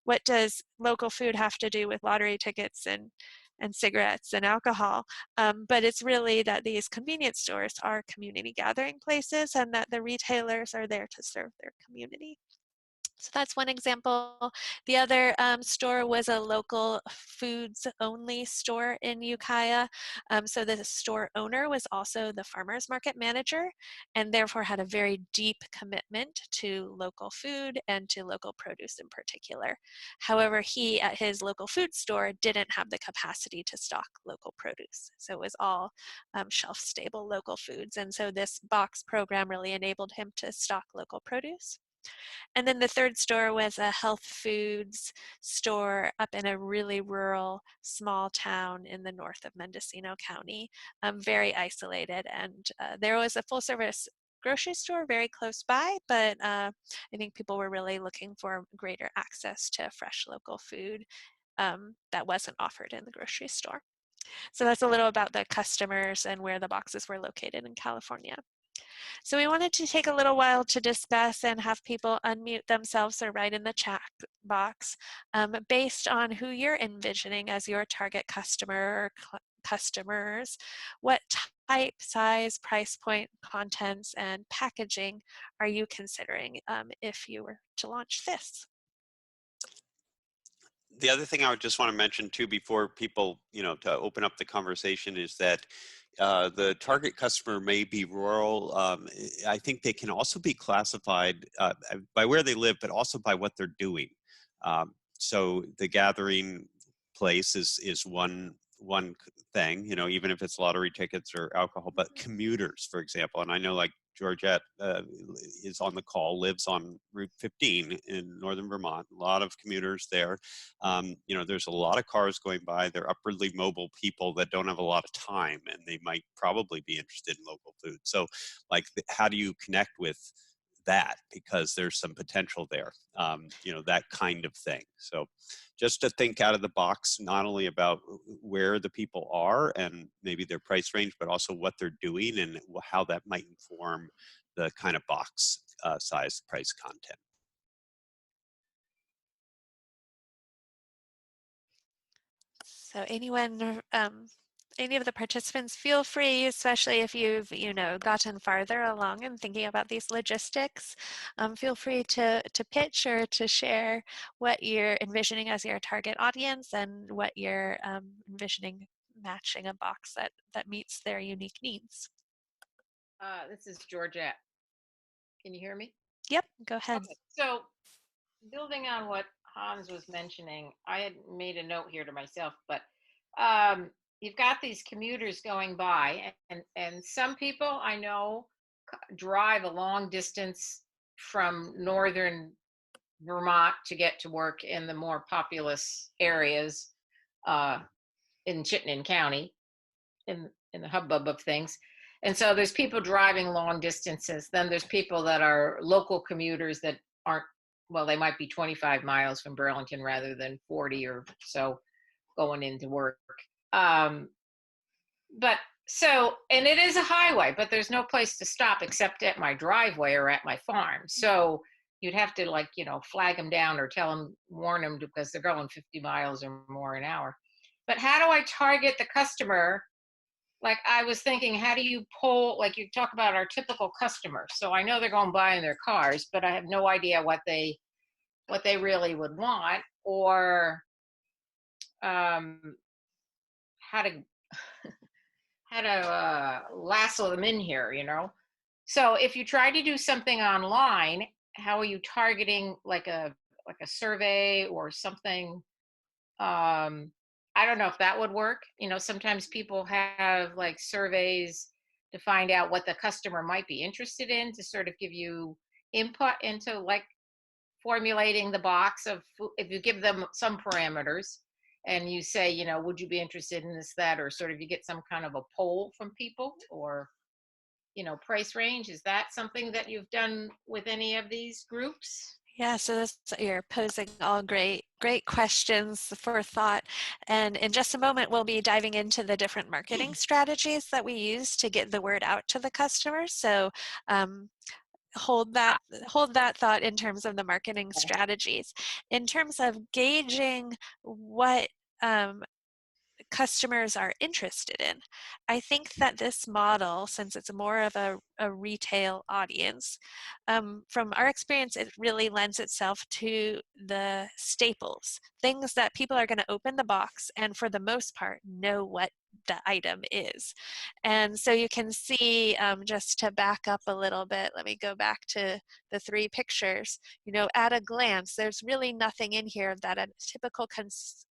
[SPEAKER 4] what does local food have to do with lottery tickets and cigarettes and alcohol? But it's really that these convenience stores are community gathering places, and that the retailers are there to serve their community. So that's one example. The other store was a local foods only store in Ukiah. So the store owner was also the farmer's market manager, and therefore had a very deep commitment to local food and to local produce in particular. However, he at his local food store didn't have the capacity to stock local produce. So it was all shelf stable local foods. And so this box program really enabled him to stock local produce. And then the third store was a health foods store up in a really rural, small town in the north of Mendocino County, very isolated. And there was a full service grocery store very close by, but I think people were really looking for greater access to fresh local food that wasn't offered in the grocery store. So that's a little about the customers and where the boxes were located in California. So we wanted to take a little while to discuss and have people unmute themselves or write in the chat box based on who you're envisioning as your target customer or customers, what type, size, price point, contents, and packaging are you considering if you were to launch this?
[SPEAKER 2] The other thing I would just want to mention too, before people, to open up the conversation, is that the target customer may be rural. I think they can also be classified by where they live, but also by what they're doing. So the gathering place is one thing, even if it's lottery tickets or alcohol, but commuters, for example. And I know like Georgette is on the call, lives on Route 15 in northern Vermont. A lot of commuters there. There's a lot of cars going by. They're upwardly mobile people that don't have a lot of time, and they might probably be interested in local food. So, like, how do you connect with that? Because there's some potential there, that kind of thing. So just to think out of the box, not only about where the people are and maybe their price range, but also what they're doing and how that might inform the kind of box size, price, content.
[SPEAKER 4] So anyone, any of the participants, feel free, especially if you've gotten farther along in thinking about these logistics, feel free to pitch or to share what you're envisioning as your target audience and what you're envisioning matching a box that meets their unique needs.
[SPEAKER 9] This is Georgette. Can you hear me?
[SPEAKER 4] Yep, go ahead.
[SPEAKER 9] Okay. So building on what Hans was mentioning, I had made a note here to myself, but you've got these commuters going by, and some people I know drive a long distance from northern Vermont to get to work in the more populous areas in Chittenden County, in the hubbub of things. And so there's people driving long distances. Then there's people that are local commuters that aren't, well, they might be 25 miles from Burlington rather than 40 or so going into work. And it is a highway, but there's no place to stop except at my driveway or at my farm. So you'd have to flag them down or warn them because they're going 50 miles or more an hour. But how do I target the customer? Like I was thinking, how do you pull, like you talk about our typical customer. So I know they're going by in their cars, but I have no idea what they really would want, or how to lasso them in here, So if you try to do something online, how are you targeting like a survey or something? I don't know if that would work. Sometimes people have like surveys to find out what the customer might be interested in, to sort of give you input into like formulating the box of food. If you give them some parameters and you say, would you be interested in this, that, or sort of you get some kind of a poll from people, or, price range. Is that something that you've done with any of these groups?
[SPEAKER 4] Yeah, so you're posing all great questions for thought. And in just a moment, we'll be diving into the different marketing strategies that we use to get the word out to the customers. So hold that thought in terms of the marketing strategies. In terms of gauging what customers are interested in, I think that this model, since it's more of a retail audience, from our experience, it really lends itself to the staples, things that people are going to open the box and for the most part know what the item is. And so you can see, just to back up a little bit, let me go back to the 3 pictures. At a glance, there's really nothing in here that a typical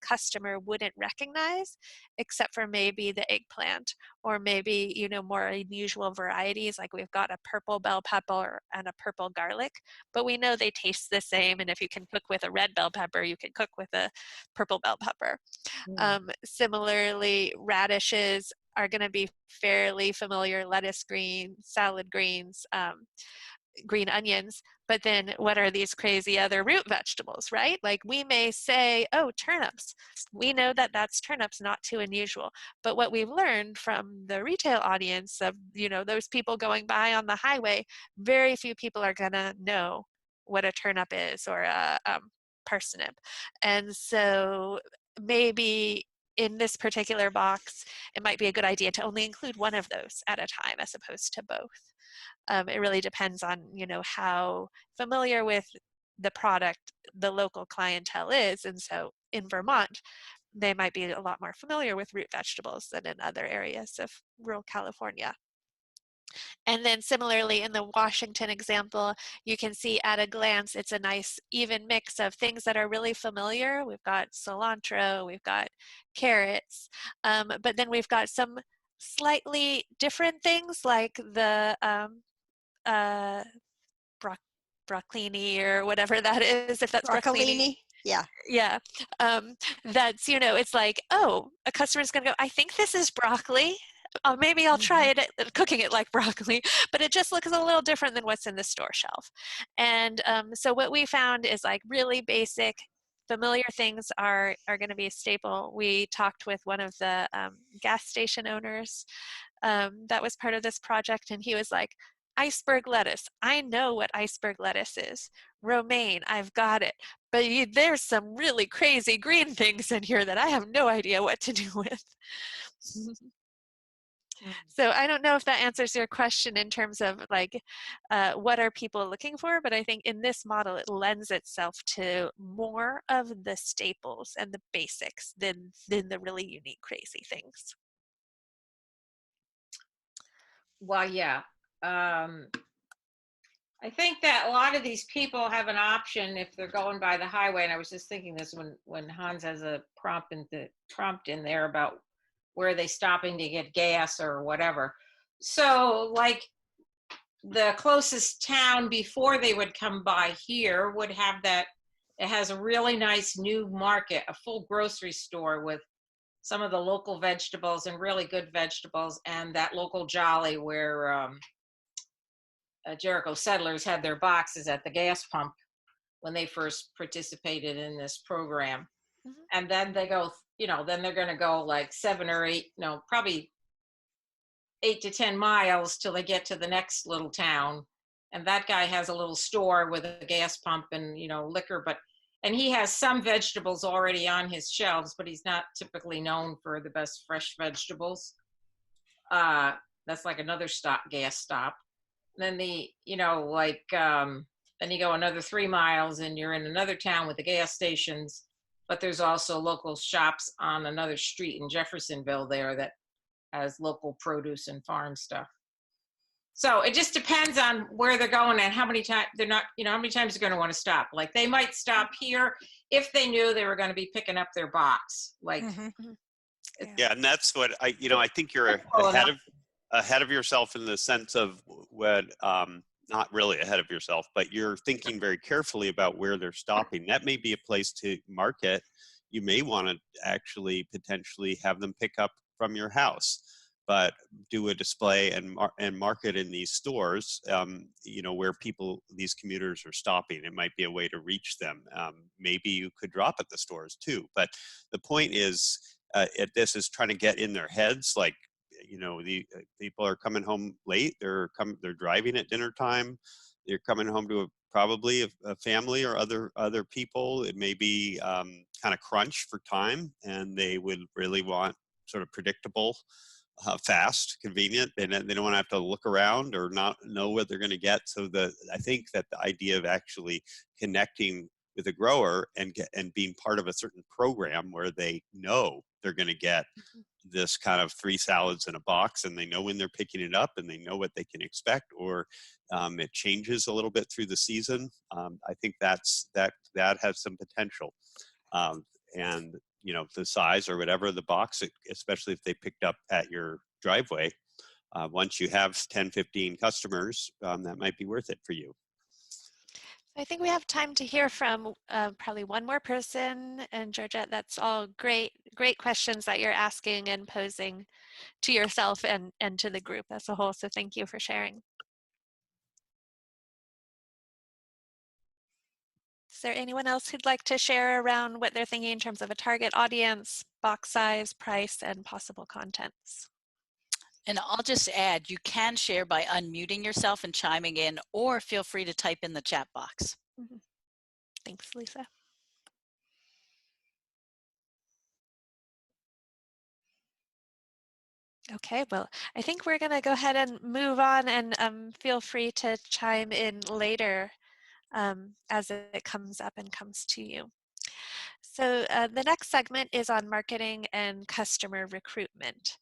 [SPEAKER 4] customer wouldn't recognize, except for maybe the eggplant, or maybe, more unusual varieties, like we've got a purple bell pepper and a purple garlic, but we know they taste the same. And if you can cook with a red bell pepper, you can cook with a purple bell pepper. Similarly, radishes are going to be fairly familiar, lettuce greens, salad greens. green onions, but then what are these crazy other root vegetables, right? Like we may say, oh, turnips. We know that that's turnips, not too unusual. But what we've learned from the retail audience of, those people going by on the highway, very few people are gonna know what a turnip is or a parsnip. And so maybe in this particular box, it might be a good idea to only include one of those at a time as opposed to both. It really depends on, how familiar with the product the local clientele is. And so in Vermont, they might be a lot more familiar with root vegetables than in other areas of rural California. And then similarly in the Washington example, you can see at a glance, it's a nice even mix of things that are really familiar. We've got cilantro, we've got carrots, but then we've got some slightly different things like the uh, broccolini or whatever that is, if that's broccolini.
[SPEAKER 8] Yeah.
[SPEAKER 4] Yeah. That's, it's like, oh, a customer's going to go, I think this is broccoli. Maybe I'll try it cooking it like broccoli, but it just looks a little different than what's in the store shelf. And so what we found is like really basic, familiar things are going to be a staple. We talked with one of the gas station owners that was part of this project, and he was like, iceberg lettuce. I know what iceberg lettuce is. Romaine, I've got it. But there's some really crazy green things in here that I have no idea what to do with. So I don't know if that answers your question in terms of like, what are people looking for? But I think in this model, it lends itself to more of the staples and the basics than the really unique, crazy things.
[SPEAKER 9] Well, yeah. I think that a lot of these people have an option if they're going by the highway. And I was just thinking this when Hans has a prompt in there about where are they stopping to get gas or whatever. So like the closest town before they would come by here would have that. It has a really nice new market, a full grocery store with some of the local vegetables and really good vegetables, and that local Jolly where Jericho Settlers had their boxes at the gas pump when they first participated in this program. And then they go, then they're going to go like 7 or 8, probably 8 to 10 miles till they get to the next little town. And that guy has a little store with a gas pump and, liquor, and he has some vegetables already on his shelves, but he's not typically known for the best fresh vegetables. That's like another gas stop. Then then you go another 3 miles and you're in another town with the gas stations, but there's also local shops on another street in Jeffersonville there that has local produce and farm stuff. So it just depends on where they're going and how many times how many times they're going to want to stop. Like they might stop here if they knew they were going to be picking up their box. Like,
[SPEAKER 2] yeah, and that's what I think you're ahead of yourself in the sense of what, not really ahead of yourself, but you're thinking very carefully about where they're stopping. That may be a place to market. You may want to actually potentially have them pick up from your house, but do a display and market in these stores, where these commuters are stopping. It might be a way to reach them. Maybe you could drop at the stores too. But the point is, this is trying to get in their heads, like, the people are coming home late. They're driving at dinner time. They're coming home to probably a family or other people. It may be kind of crunch for time, and they would really want sort of predictable, fast, convenient, and they don't want to have to look around or not know what they're going to get. So I think that the idea of actually connecting with a grower and being part of a certain program where they know they're going to get this kind of 3 salads in a box, and they know when they're picking it up, and they know what they can expect, or it changes a little bit through the season. I think that has some potential, and the size or whatever of the box, especially if they picked up at your driveway, once you have 10-15 customers, that might be worth it for you.
[SPEAKER 4] I think we have time to hear from probably one more person. And Georgette, that's all great questions that you're asking and posing to yourself and to the group as a whole. So thank you for sharing. Is there anyone else who'd like to share around what they're thinking in terms of a target audience, box size, price, and possible contents?
[SPEAKER 1] And I'll just add, you can share by unmuting yourself and chiming in, or feel free to type in the chat box.
[SPEAKER 4] Thanks, Lisa. Okay, well, I think we're going to go ahead and move on, and feel free to chime in later as it comes up and comes to you. So the next segment is on marketing and customer recruitment.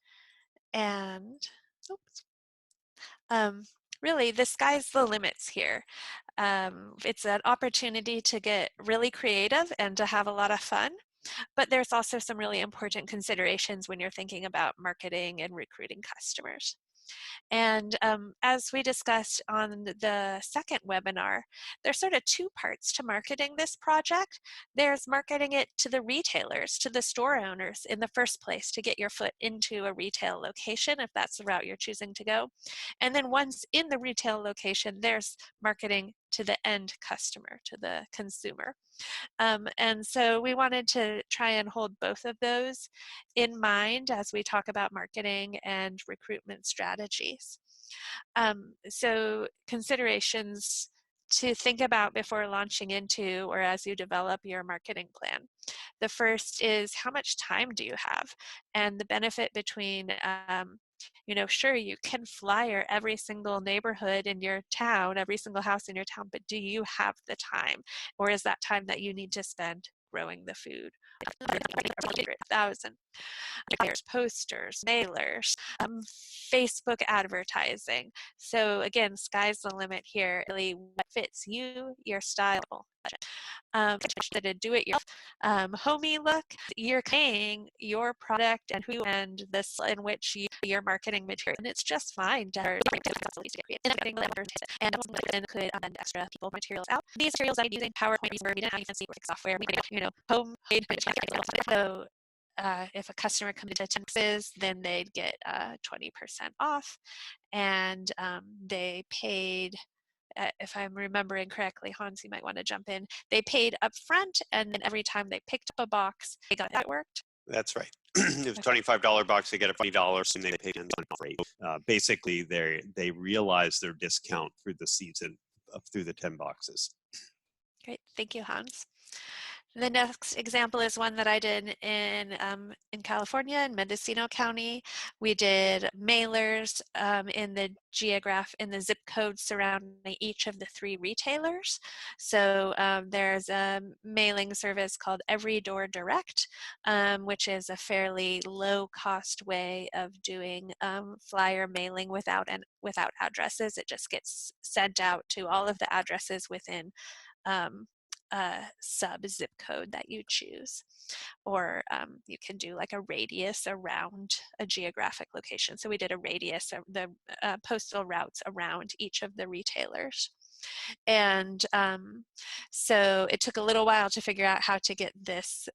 [SPEAKER 4] And oops, really, the sky's the limits here. It's an opportunity to get really creative and to have a lot of fun. But there's also some really important considerations when you're thinking about marketing and recruiting customers. And as we discussed on the second webinar, there's sort of two parts to marketing this project. There's marketing it to the retailers, to the store owners in the first place, to get your foot into a retail location, if that's the route you're choosing to go. And then once in the retail location, there's marketing to the end customer, to the consumer. And so we wanted to try and hold both of those in mind as we talk about marketing and recruitment strategies. So considerations to think about before launching into or as you develop your marketing plan. The first is, how much time do you have? And the benefit between you know, sure, you can flyer every single neighborhood in your town, every single house in your town, but do you have the time? Or is that time that you need to spend growing the food? 1,000 flyers, posters, mailers, Facebook advertising. So again, sky's the limit here. Really, what fits you, your style. To do it your homey look, you're paying your product and who and this in which your marketing material, and it's just fine to and could extra people materials out. These materials I'm using PowerPoint, we didn't have fancy software, you know, homemade materials. So if a customer comes to Texas, then they'd get 20% off, and they paid, if I'm remembering correctly, Hans, you might want to jump in. They paid up front, and then every time they picked up a box, they got that worked.
[SPEAKER 2] That's right. It was $25 box. They get a $20, and they pay $10 rate. Basically, they realize their discount through the season through the 10 boxes.
[SPEAKER 4] Great, thank you, Hans. The next example is one that I did in California, in Mendocino County. We did mailers in the zip code surrounding each of the 3 retailers. So there's a mailing service called Every Door Direct, which is a fairly low-cost way of doing flyer mailing without addresses. It just gets sent out to all of the addresses within sub zip code that you choose, or you can do like a radius around a geographic location. So we did a radius of the postal routes around each of the retailers. And so it took a little while to figure out how to get this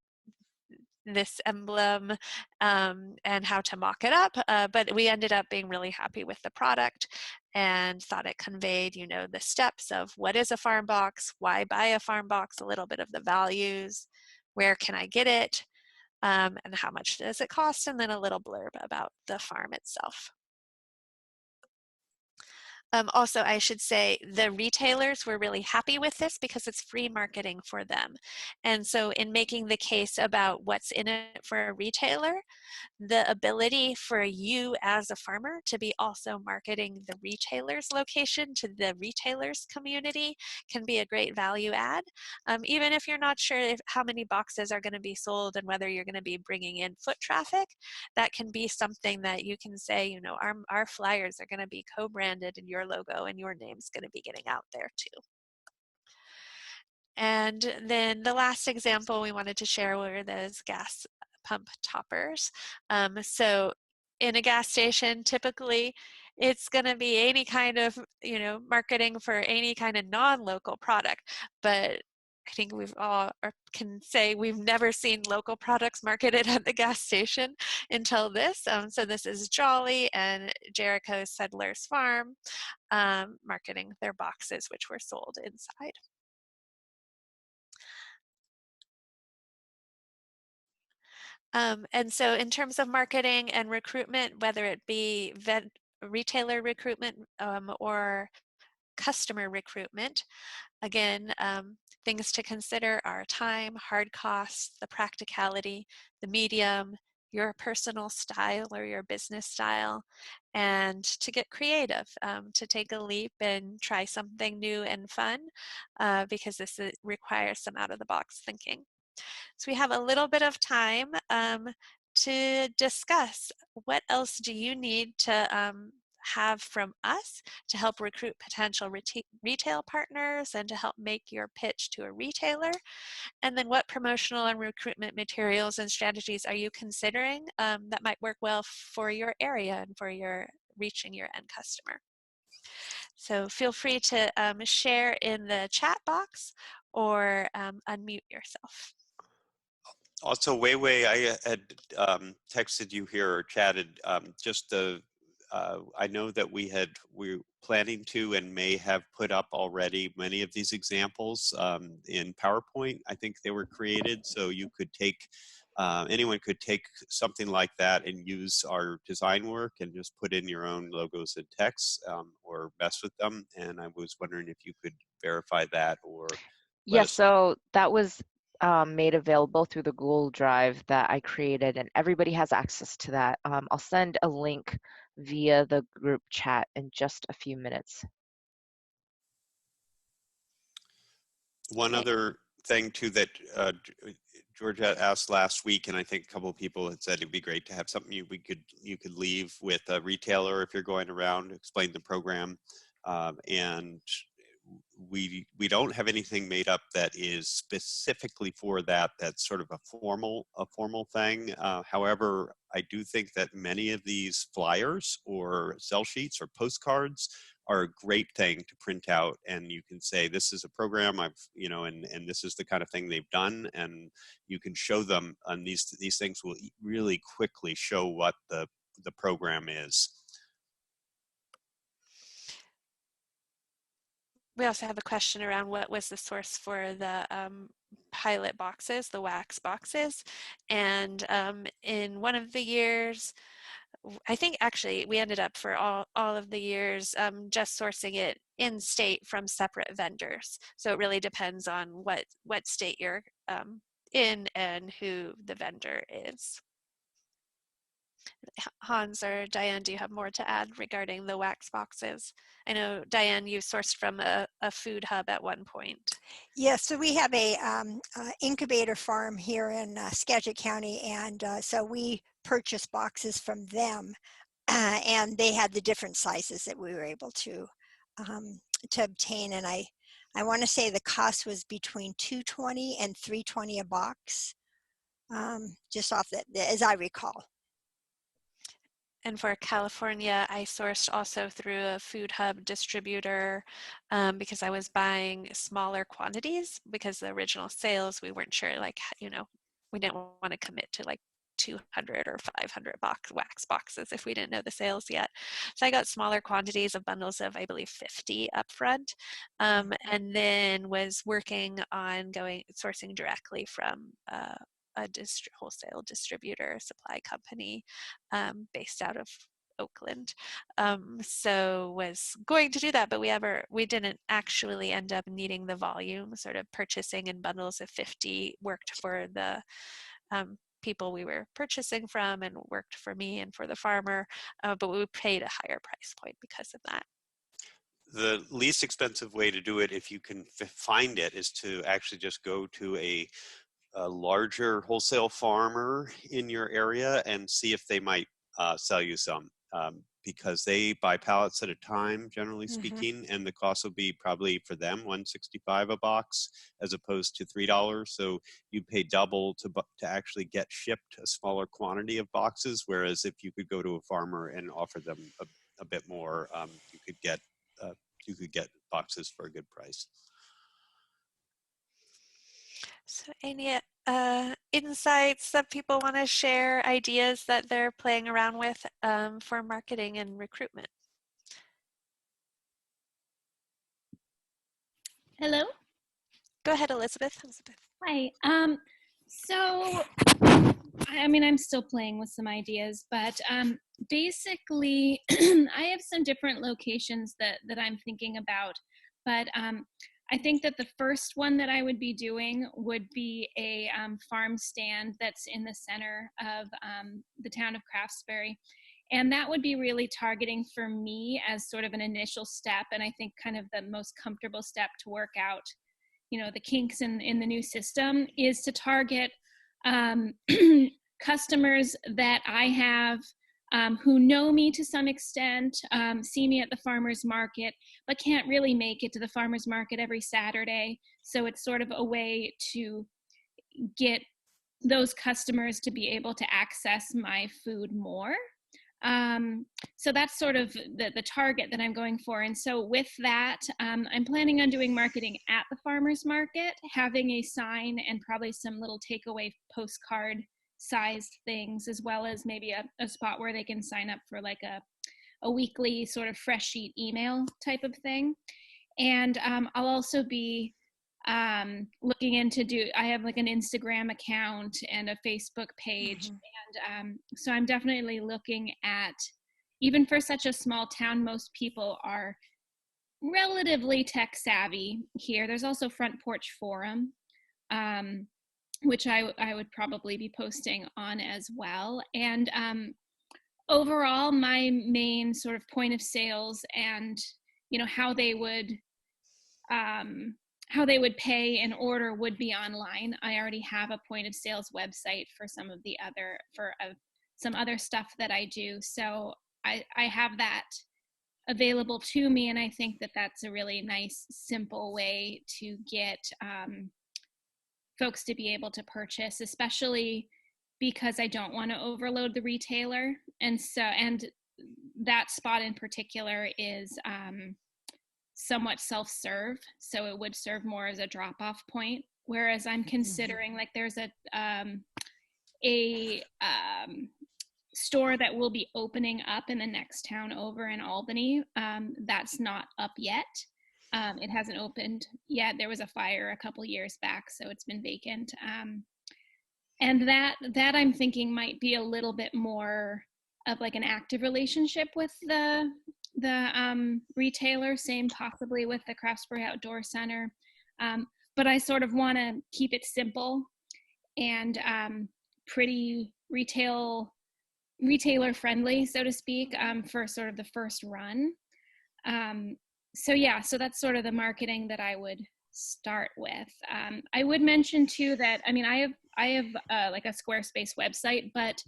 [SPEAKER 4] emblem and how to mock it up, but we ended up being really happy with the product and thought it conveyed, you know, the steps of what is a farm box, why buy a farm box, a little bit of the values, where can I get it, and how much does it cost, and then a little blurb about the farm itself. Also, I should say the retailers were really happy with this because it's free marketing for them. And so in making the case about what's in it for a retailer, the ability for you as a farmer to be also marketing the retailer's location to the retailer's community can be a great value add. Even if you're not sure how many boxes are going to be sold and whether you're going to be bringing in foot traffic, that can be something that you can say, you know, our flyers are going to be co-branded in your logo and your name's going to be getting out there too. And then the last example we wanted to share were those gas pump toppers. So in a gas station, typically it's going to be any kind of, you know, marketing for any kind of non-local product, but I think we've all can say we've never seen local products marketed at the gas station until this. So this is Jolly and Jericho Settlers Farm marketing their boxes, which were sold inside. And so in terms of marketing and recruitment, whether it be retailer recruitment or customer recruitment, again, things to consider are time, hard costs, the practicality, the medium, your personal style or your business style, and to get creative, to take a leap and try something new and fun, because this requires some out-of-the-box thinking. So we have a little bit of time to discuss what else do you need to have from us to help recruit potential retail partners and to help make your pitch to a retailer. And then what promotional and recruitment materials and strategies are you considering that might work well for your area and for your reaching your end customer. So feel free to share in the chat box or unmute yourself.
[SPEAKER 2] Also, Weiwei, I had texted you here or chatted just the. I know that we're planning to and may have put up already many of these examples in PowerPoint. I think they were created, so you could take anyone could take something like that and use our design work and just put in your own logos and text or mess with them. And I was wondering if you could verify that or let
[SPEAKER 7] Yes,
[SPEAKER 2] us.
[SPEAKER 7] so that was made available through the Google Drive that I created, and everybody has access to that. I'll send a link via the group chat in just a few minutes.
[SPEAKER 2] One other thing too that Georgia asked last week, and I think a couple of people had said it'd be great to have something you could leave with a retailer if you're going around, explain the program, and we don't have anything made up that is specifically for that. That's sort of a formal thing. However, I do think that many of these flyers or sell sheets or postcards are a great thing to print out, and you can say this is a program I've and this is the kind of thing they've done, and you can show them, and these things will really quickly show what the program is.
[SPEAKER 4] We also have a question around what was the source for the pilot boxes, the wax boxes, and in one of the years, I think actually we ended up for all of the years just sourcing it in state from separate vendors. So it really depends on what state you're in and who the vendor is. Hans or Diane, do you have more to add regarding the wax boxes? I know, Diane, you sourced from a food hub at one point.
[SPEAKER 8] Yes, so we have a incubator farm here in Skagit County, and so we purchase boxes from them, and they had the different sizes that we were able to obtain. And I want to say the cost was between $2.20 and $3.20 a box, just off that, as I recall.
[SPEAKER 4] And for California, I sourced also through a food hub distributor because I was buying smaller quantities because the original sales, we weren't sure, like, we didn't want to commit to like 200 or 500 wax boxes if we didn't know the sales yet. So I got smaller quantities of bundles of, I believe, 50 upfront, and then was working on sourcing directly from a wholesale distributor, supply company based out of Oakland. So was going to do that, but we didn't actually end up needing the volume. Sort of purchasing in bundles of 50 worked for the people we were purchasing from and worked for me and for the farmer, but we paid a higher price point because of that.
[SPEAKER 2] The least expensive way to do it, if you can find it, is to actually just go to a larger wholesale farmer in your area and see if they might sell you some, because they buy pallets at a time, generally speaking, and the cost will be probably for them $1.65 a box as opposed to $3. So you pay double to actually get shipped a smaller quantity of boxes. Whereas if you could go to a farmer and offer them a bit more, you could get boxes for a good price.
[SPEAKER 4] So any insights that people want to share, ideas that they're playing around with for marketing and recruitment?
[SPEAKER 5] Hello?
[SPEAKER 4] Go ahead, Elizabeth.
[SPEAKER 5] Hi. So, I mean, I'm still playing with some ideas, but basically, I have some different locations that I'm thinking about. But I think that the first one that I would be doing would be a farm stand that's in the center of the town of Craftsbury. And that would be really targeting for me as sort of an initial step, and I think kind of the most comfortable step to work out, you know, the kinks in the new system, is to target um, customers that I have who know me to some extent, see me at the farmer's market, but can't really make it to the farmer's market every Saturday. So it's sort of a way to get those customers to be able to access my food more. So that's sort of the target that I'm going for. And so with that, I'm planning on doing marketing at the farmer's market, having a sign and probably some little takeaway postcard sized things, as well as maybe a spot where they can sign up for like a weekly sort of fresh sheet email type of thing. And I'll also be looking into I have like an Instagram account and a Facebook page. And so I'm definitely looking at, even for such a small town, most people are relatively tech savvy here. There's also Front Porch Forum, which I would probably be posting on as well. And overall, my main sort of point of sales and, you know, how they would pay and order would be online. I already have a point of sales website for some of the other, some other stuff that I do. So I have that available to me. And I think that that's a really nice, simple way to get folks to be able to purchase, especially because I don't want to overload the retailer. And that spot in particular is somewhat self-serve, so it would serve more as a drop-off point, whereas I'm considering like there's a store that will be opening up in the next town over in Albany. That's not up yet. It hasn't opened yet. There was a fire a couple years back, so it's been vacant. And that I'm thinking might be a little bit more of like an active relationship with the retailer, same possibly with the Craftsbury Outdoor Center. But I sort of want to keep it simple and pretty retailer friendly, so to speak, for sort of the first run. So that's sort of the marketing that I would start with. I would mention too that, I mean, I have like a Squarespace website, but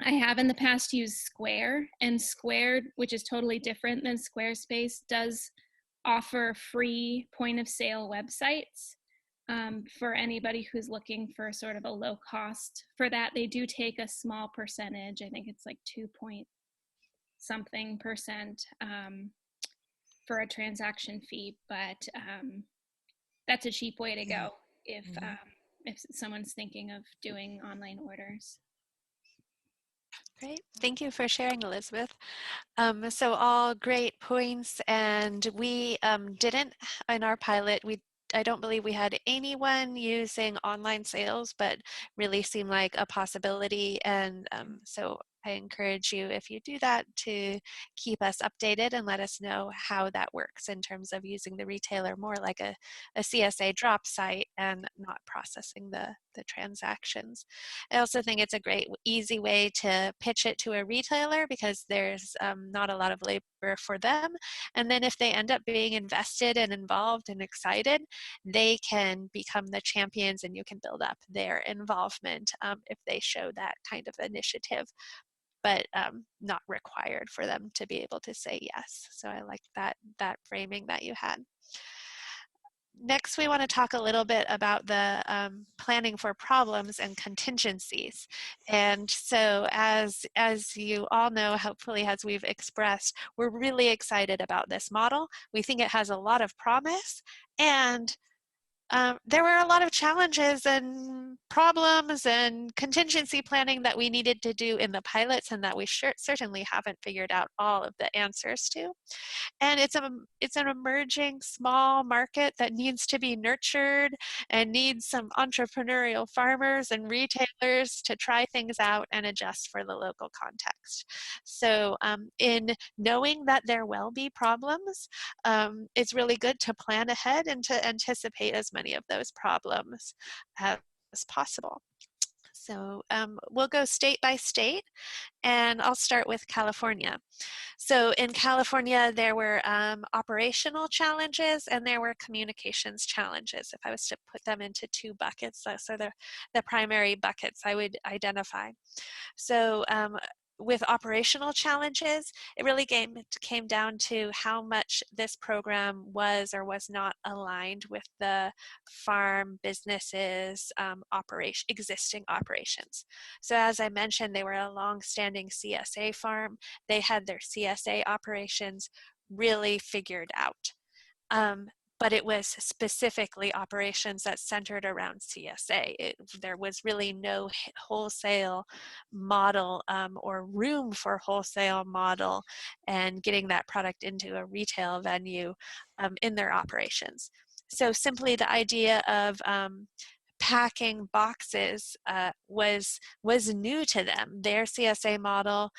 [SPEAKER 5] I have in the past used Square, and Square, which is totally different than Squarespace, does offer free point of sale websites for anybody who's looking for sort of a low cost. For that, they do take a small percentage. I think it's like 2-point-something% for a transaction fee, but that's a cheap way to go if someone's thinking of doing online orders.
[SPEAKER 4] Great. Thank you for sharing, Elizabeth. So all great points, and we didn't, in our pilot, I don't believe we had anyone using online sales, but really seemed like a possibility. And so I encourage you, if you do that, to keep us updated and let us know how that works in terms of using the retailer more like a CSA drop site and not processing the transactions. I also think it's a great, easy way to pitch it to a retailer because there's not a lot of labor for them. And then if they end up being invested and involved and excited, they can become the champions and you can build up their involvement if they show that kind of initiative, but not required for them to be able to say yes. So I like that framing that you had. Next, we want to talk a little bit about the planning for problems and contingencies. And so as you all know, hopefully as we've expressed, we're really excited about this model. We think it has a lot of promise, and there were a lot of challenges and problems and contingency planning that we needed to do in the pilots, and that we certainly haven't figured out all of the answers to. And it's an emerging small market that needs to be nurtured and needs some entrepreneurial farmers and retailers to try things out and adjust for the local context. So in knowing that there will be problems, it's really good to plan ahead and to anticipate as many of those problems as possible. So we'll go state by state, and I'll start with California. So in California, there were operational challenges and there were communications challenges. If I was to put them into two buckets, so the primary buckets I would identify. So with operational challenges, it really came down to how much this program was or was not aligned with the farm businesses' existing operations. So as I mentioned, they were a long-standing CSA farm. They had their CSA operations really figured out. But it was specifically operations that centered around CSA. There was really no wholesale model or room for wholesale model and getting that product into a retail venue in their operations. So simply the idea of packing boxes was new to them. Their CSA model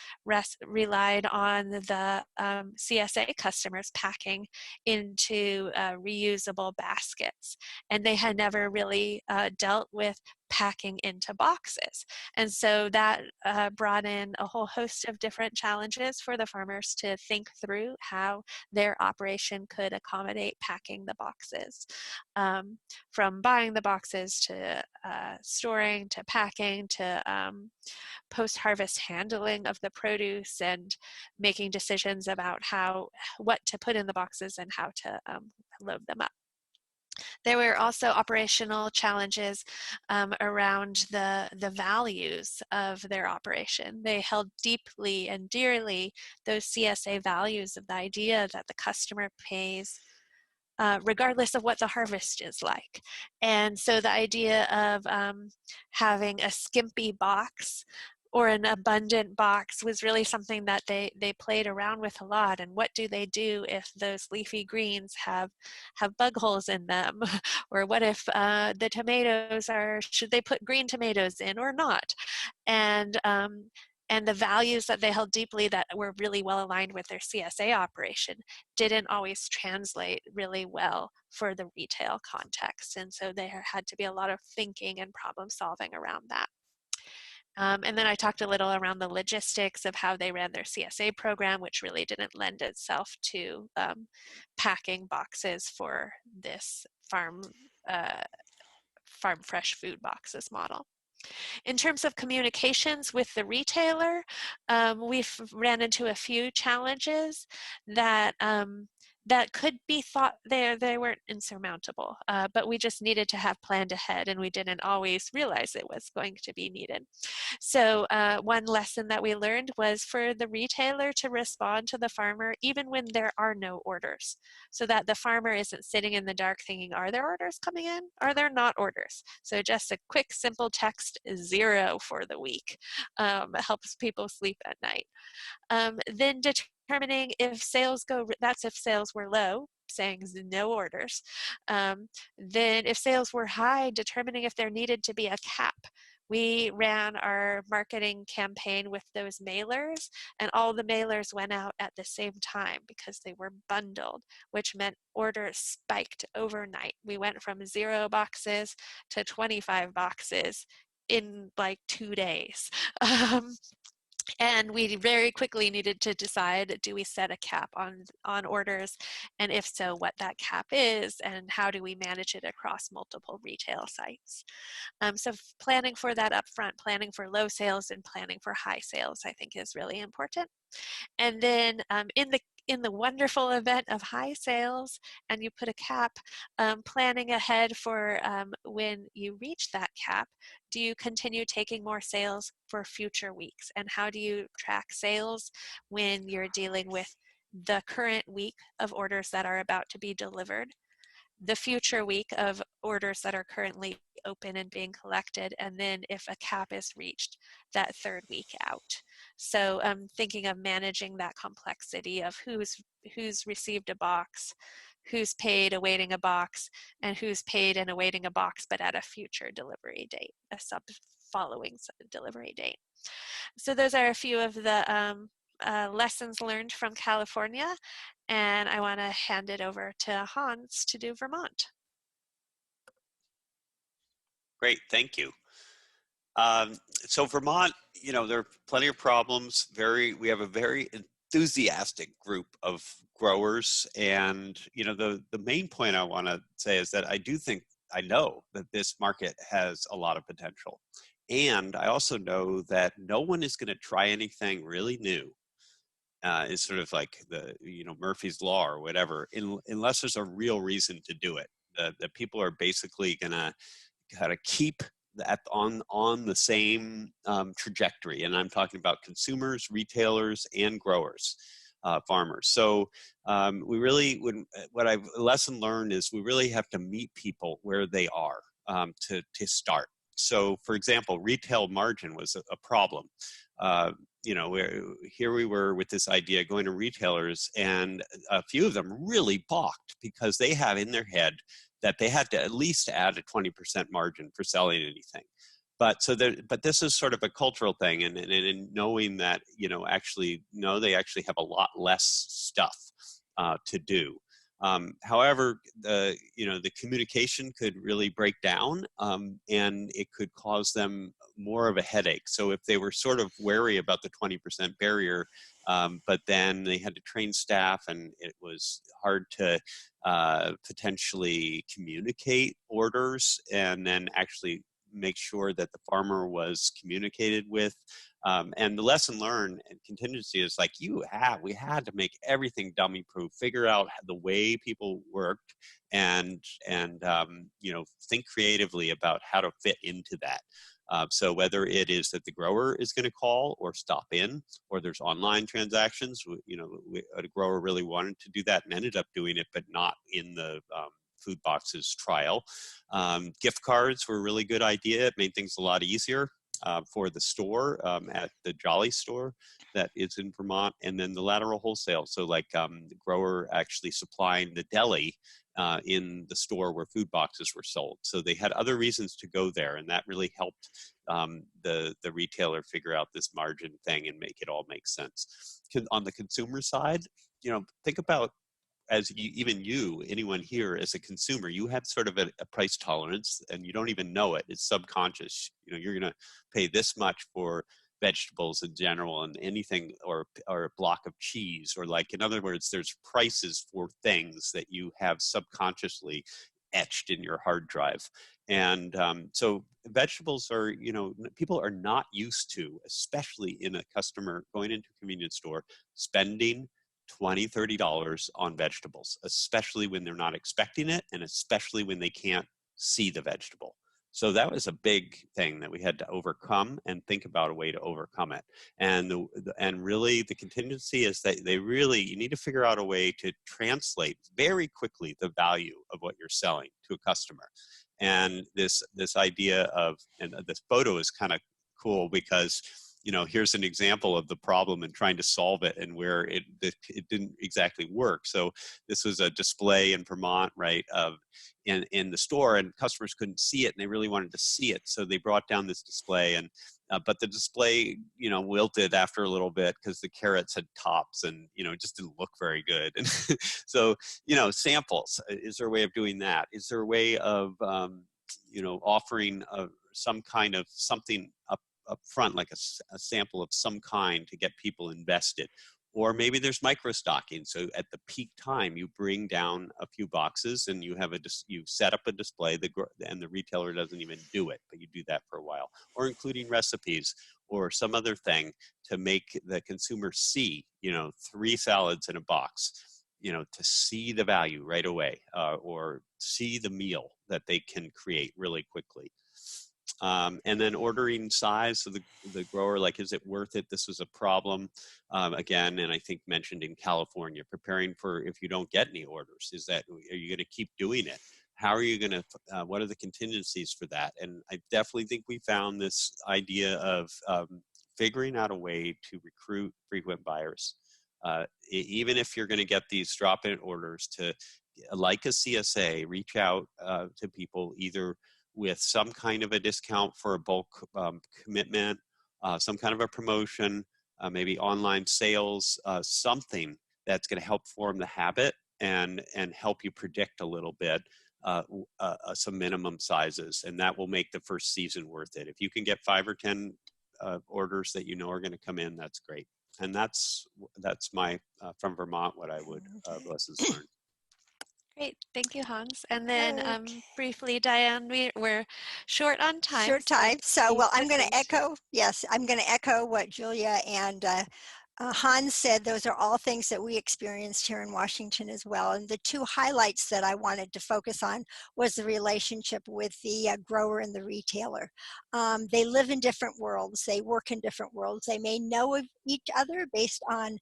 [SPEAKER 4] relied on the CSA customers packing into reusable baskets, and they had never really dealt with packing into boxes. And so that brought in a whole host of different challenges for the farmers to think through how their operation could accommodate packing the boxes. From buying the boxes to storing to packing to post-harvest handling of the produce and making decisions about what to put in the boxes and how to load them up. There were also operational challenges around the values of their operation. They held deeply and dearly those CSA values of the idea that the customer pays regardless of what the harvest is like. And so the idea of having a skimpy box or an abundant box was really something that they played around with a lot. And what do they do if those leafy greens have bug holes in them? Or what if the tomatoes should they put green tomatoes in or not? And the values that they held deeply that were really well aligned with their CSA operation didn't always translate really well for the retail context. And so there had to be a lot of thinking and problem solving around that. And then I talked a little around the logistics of how they ran their CSA program, which really didn't lend itself to packing boxes for this farm fresh food boxes model. In terms of communications with the retailer, we've ran into a few challenges that could be thought they weren't insurmountable, but we just needed to have planned ahead, and we didn't always realize it was going to be needed. So one lesson that we learned was for the retailer to respond to the farmer even when there are no orders, so that the farmer isn't sitting in the dark thinking, are there orders coming in? Are there not orders? So just a quick, simple text, 0 for the week, helps people sleep at night. Then determining if sales that's if sales were low, saying no orders. Then if sales were high, determining if there needed to be a cap. We ran our marketing campaign with those mailers, and all the mailers went out at the same time because they were bundled, which meant orders spiked overnight. We went from 0 boxes to 25 boxes in like 2 days. And we very quickly needed to decide, do we set a cap on orders? And if so, what that cap is, and how do we manage it across multiple retail sites? So planning for that upfront, planning for low sales and planning for high sales, I think is really important. And then in the wonderful event of high sales and you put a cap, planning ahead for when you reach that cap, do you continue taking more sales for future weeks? And how do you track sales when you're dealing with the current week of orders that are about to be delivered? the future week of orders that are currently open and being collected, and then if a cap is reached, that third week out. So thinking of managing that complexity of who's received a box, who's paid awaiting a box, and who's paid and awaiting a box but at a future delivery date, a following delivery date. So those are a few of the lessons learned from California, and I want to hand it over to Hans to do Vermont.
[SPEAKER 2] Great, thank you. So Vermont, you know, there are plenty of problems. We have a very enthusiastic group of growers, and you know, the main point I want to say is that I know that this market has a lot of potential, and I also know that no one is going to try anything really new. It's sort of like Murphy's Law or whatever, unless there's a real reason to do it. The people are basically going to kind of keep that on the same trajectory, and I'm talking about consumers, retailers, and growers, farmers. So lesson learned is we really have to meet people where they are to start. So, for example, retail margin was a problem. Here we were with this idea going to retailers, and a few of them really balked because they have in their head that they had to at least add a 20% margin for selling anything. But this is sort of a cultural thing, and in knowing that, they actually have a lot less stuff to do. However, the communication could really break down, and it could cause them more of a headache. So if they were sort of wary about the 20% barrier, but then they had to train staff, and it was hard to potentially communicate orders and then actually make sure that the farmer was communicated with. And the lesson learned and contingency is like we had to make everything dummy proof, figure out the way people worked, and think creatively about how to fit into that. So whether it is that the grower is going to call or stop in, or there's online transactions, a grower really wanted to do that and ended up doing it, but not in the food boxes trial. Gift cards were a really good idea. It made things a lot easier for the store at the Jolly store that is in Vermont, and then the lateral wholesale. So like the grower actually supplying the deli in the store where food boxes were sold. So they had other reasons to go there, and that really helped the retailer figure out this margin thing and make it all make sense. On the consumer side, think about, anyone here as a consumer, you have sort of a price tolerance, and you don't even know it. It's subconscious. You're going to pay this much for vegetables in general, and anything, or a block of cheese, or like, in other words, there's prices for things that you have subconsciously etched in your hard drive. And so vegetables are, people are not used to, especially in a customer going into a convenience store, spending $20, $30 on vegetables, especially when they're not expecting it, and especially when they can't see the vegetable. So that was a big thing that we had to overcome, and think about a way to overcome it. And really the contingency is that you need to figure out a way to translate very quickly the value of what you're selling to a customer. And this idea of, and this photo is kind of cool because here's an example of the problem and trying to solve it, and where it didn't exactly work. So this was a display in Vermont, right, in the store, and customers couldn't see it, and they really wanted to see it. So they brought down this display, and but the display, wilted after a little bit because the carrots had tops, and it just didn't look very good. And so samples. Is there a way of doing that? Is there a way of offering some kind of something up front, like a sample of some kind, to get people invested? Or maybe there's micro stocking. So at the peak time, you bring down a few boxes, and you set up a display, and the retailer doesn't even do it, but you do that for a while. Or including recipes or some other thing to make the consumer see, 3 salads in a box, to see the value right away, or see the meal that they can create really quickly. And then ordering size of the grower, like, is it worth it? This was a problem, again, and I think mentioned in California, preparing for if you don't get any orders. Are you going to keep doing it? How are you going to, what are the contingencies for that? And I definitely think we found this idea of figuring out a way to recruit frequent buyers. Even if you're going to get these drop-in orders, to, like a CSA, reach out to people either with some kind of a discount for a bulk commitment, some kind of a promotion, maybe online sales, something that's going to help form the habit and help you predict a little bit some minimum sizes, and that will make the first season worth it. If you can get 5 or 10 orders that you know are going to come in, that's great. And that's my from Vermont, what I would lessons learned.
[SPEAKER 4] Great, thank you, Hans. And then
[SPEAKER 8] Okay.
[SPEAKER 4] briefly, Diane, we're short on time.
[SPEAKER 8] Short time. So, well, I'm going to
[SPEAKER 4] conclude.
[SPEAKER 8] echo, yes, I'm going to echo what Julia and Hans said. Those are all things that we experienced here in Washington as well. And the two highlights that I wanted to focus on was the relationship with the grower and the retailer. They live in different worlds. They work in different worlds. They may know of each other based on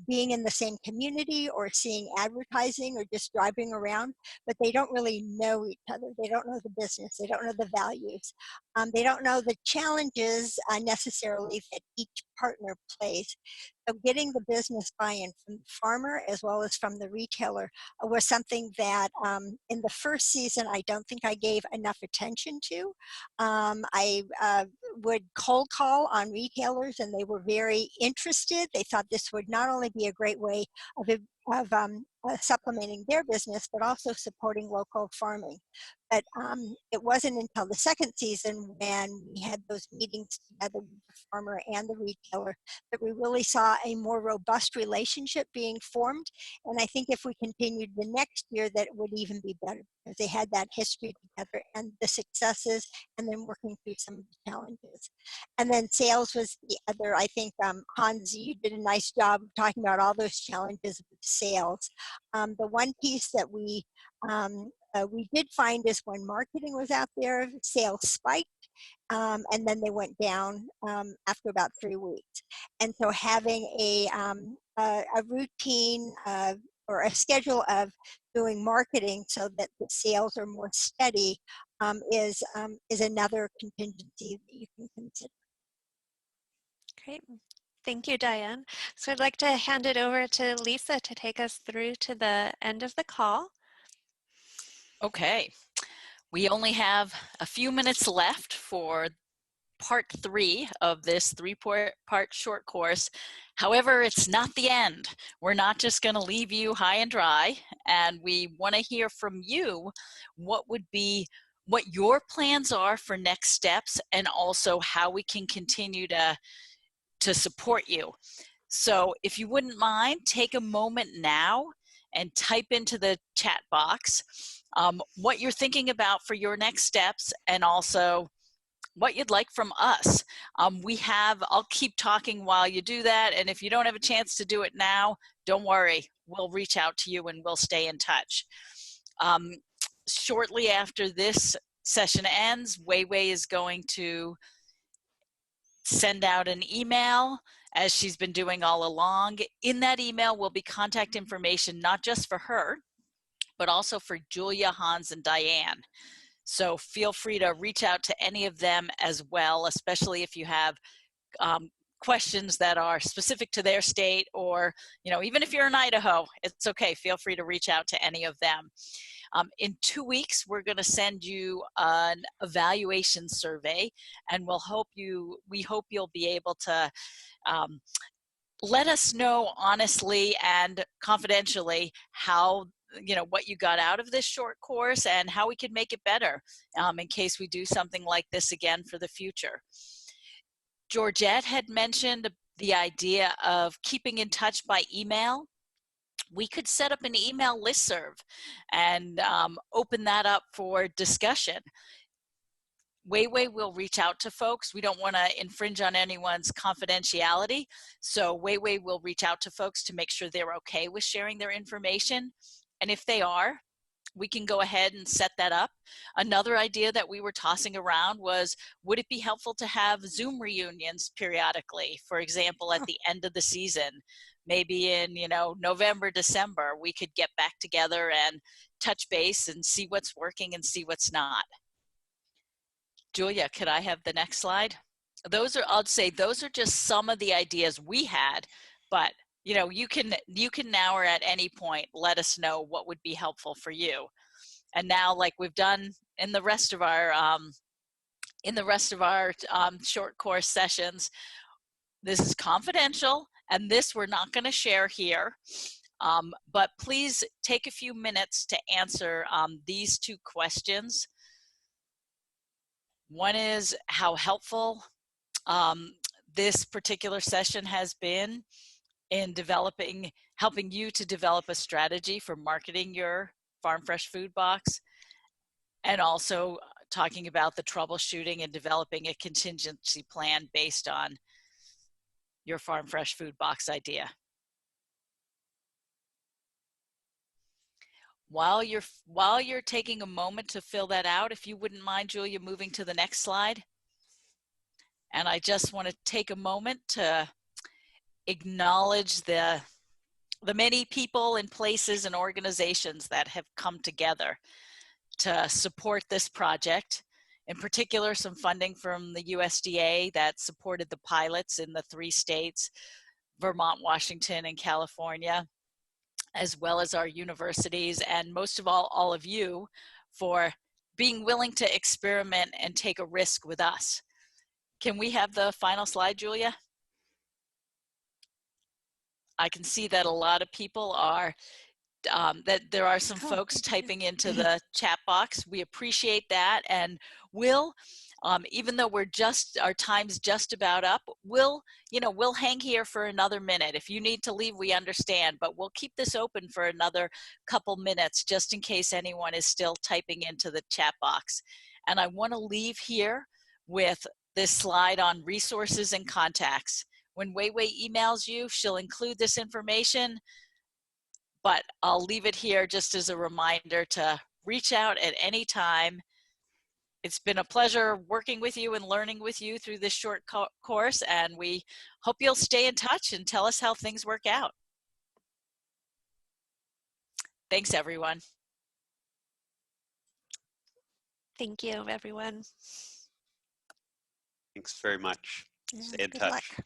[SPEAKER 8] being in the same community or seeing advertising or just driving around, but they don't really know each other. They don't know the business. They don't know the values. They don't know the challenges necessarily that each partner plays. So getting the business buy-in from the farmer as well as from the retailer was something that in the first season, I don't think I gave enough attention to. I would cold call on retailers and they were very interested. They thought this would not only be a great way of supplementing their business, but also supporting local farming. But it wasn't until the second season when we had those meetings together with the farmer and the retailer that we really saw a more robust relationship being formed. And I think if we continued the next year, that it would even be better because they had that history together and the successes and then working through some of the challenges. And then sales was the other. I think, Hans, you did a nice job of talking about all those challenges with sales. The one piece that we did find is when marketing was out there, sales spiked, and then they went down after about 3 weeks. And so having a routine or a schedule of doing marketing so that the sales are more steady is another contingency that you can consider.
[SPEAKER 4] Great. Thank you, Diane. So I'd like to hand it over to Lisa to take us through to the end of the call.
[SPEAKER 1] Okay, we only have a few minutes left for part 3 of this 3-part short course. However, it's not the end. We're not just going to leave you high and dry, and we want to hear from you what your plans are for next steps, and also how we can continue to support you. So if you wouldn't mind, take a moment now and type into the chat box what you're thinking about for your next steps, and also what you'd like from us. I'll keep talking while you do that, and if you don't have a chance to do it now, don't worry, we'll reach out to you and we'll stay in touch. Shortly after this session ends, Weiwei is going to send out an email, as she's been doing all along. In that email will be contact information, not just for her, but also for Julia, Hans, and Diane. So feel free to reach out to any of them as well, especially if you have questions that are specific to their state, or even if you're in Idaho, it's okay. Feel free to reach out to any of them. In 2 weeks, we're going to send you an evaluation survey, and we hope you'll be able to let us know honestly and confidentially what you got out of this short course and how we could make it better in case we do something like this again for the future. Georgette had mentioned the idea of keeping in touch by email. We could set up an email listserv and open that up for discussion. Weiwei will reach out to folks. We don't want to infringe on anyone's confidentiality, so Weiwei will reach out to folks to make sure they're okay with sharing their information. And if they are, we can go ahead and set that up. Another idea that we were tossing around was, would it be helpful to have Zoom reunions periodically? For example, at the end of the season, maybe in, you know, November, December, we could get back together and touch base and see what's working and see what's not. Julia, could I have the next slide? Those are, I'll say, those are just some of the ideas we had, but you know, you can now or at any point let us know what would be helpful for you. And now, like we've done in the rest of our short course sessions, this is confidential, and this we're not going to share here. But please take a few minutes to answer these two questions. One is how helpful this particular session has been in helping you to develop a strategy for marketing your farm fresh food box, and also talking about the troubleshooting and developing a contingency plan based on your farm fresh food box idea. While you're taking a moment to fill that out, if you wouldn't mind, Julia, moving to the next slide. And I just want to take a moment to acknowledge the many people and places and organizations that have come together to support this project. In particular, some funding from the USDA that supported the pilots in the 3 states, Vermont, Washington, and California, as well as our universities, and most of all of you for being willing to experiment and take a risk with us. Can we have the final slide, Julia? I can see that a lot of people are, that there are some folks typing into the chat box. We appreciate that, and we'll, even though our time's just about up, we'll hang here for another minute. If you need to leave, we understand, but we'll keep this open for another couple minutes just in case anyone is still typing into the chat box. And I want to leave here with this slide on resources and contacts. When Weiwei emails you, she'll include this information, but I'll leave it here just as a reminder to reach out at any time. It's been a pleasure working with you and learning with you through this short course, and we hope you'll stay in touch and tell us how things work out. Thanks, everyone.
[SPEAKER 4] Thank you, everyone.
[SPEAKER 2] Thanks very much.
[SPEAKER 8] Yeah,
[SPEAKER 2] Stay in
[SPEAKER 8] good
[SPEAKER 2] touch.
[SPEAKER 8] luck.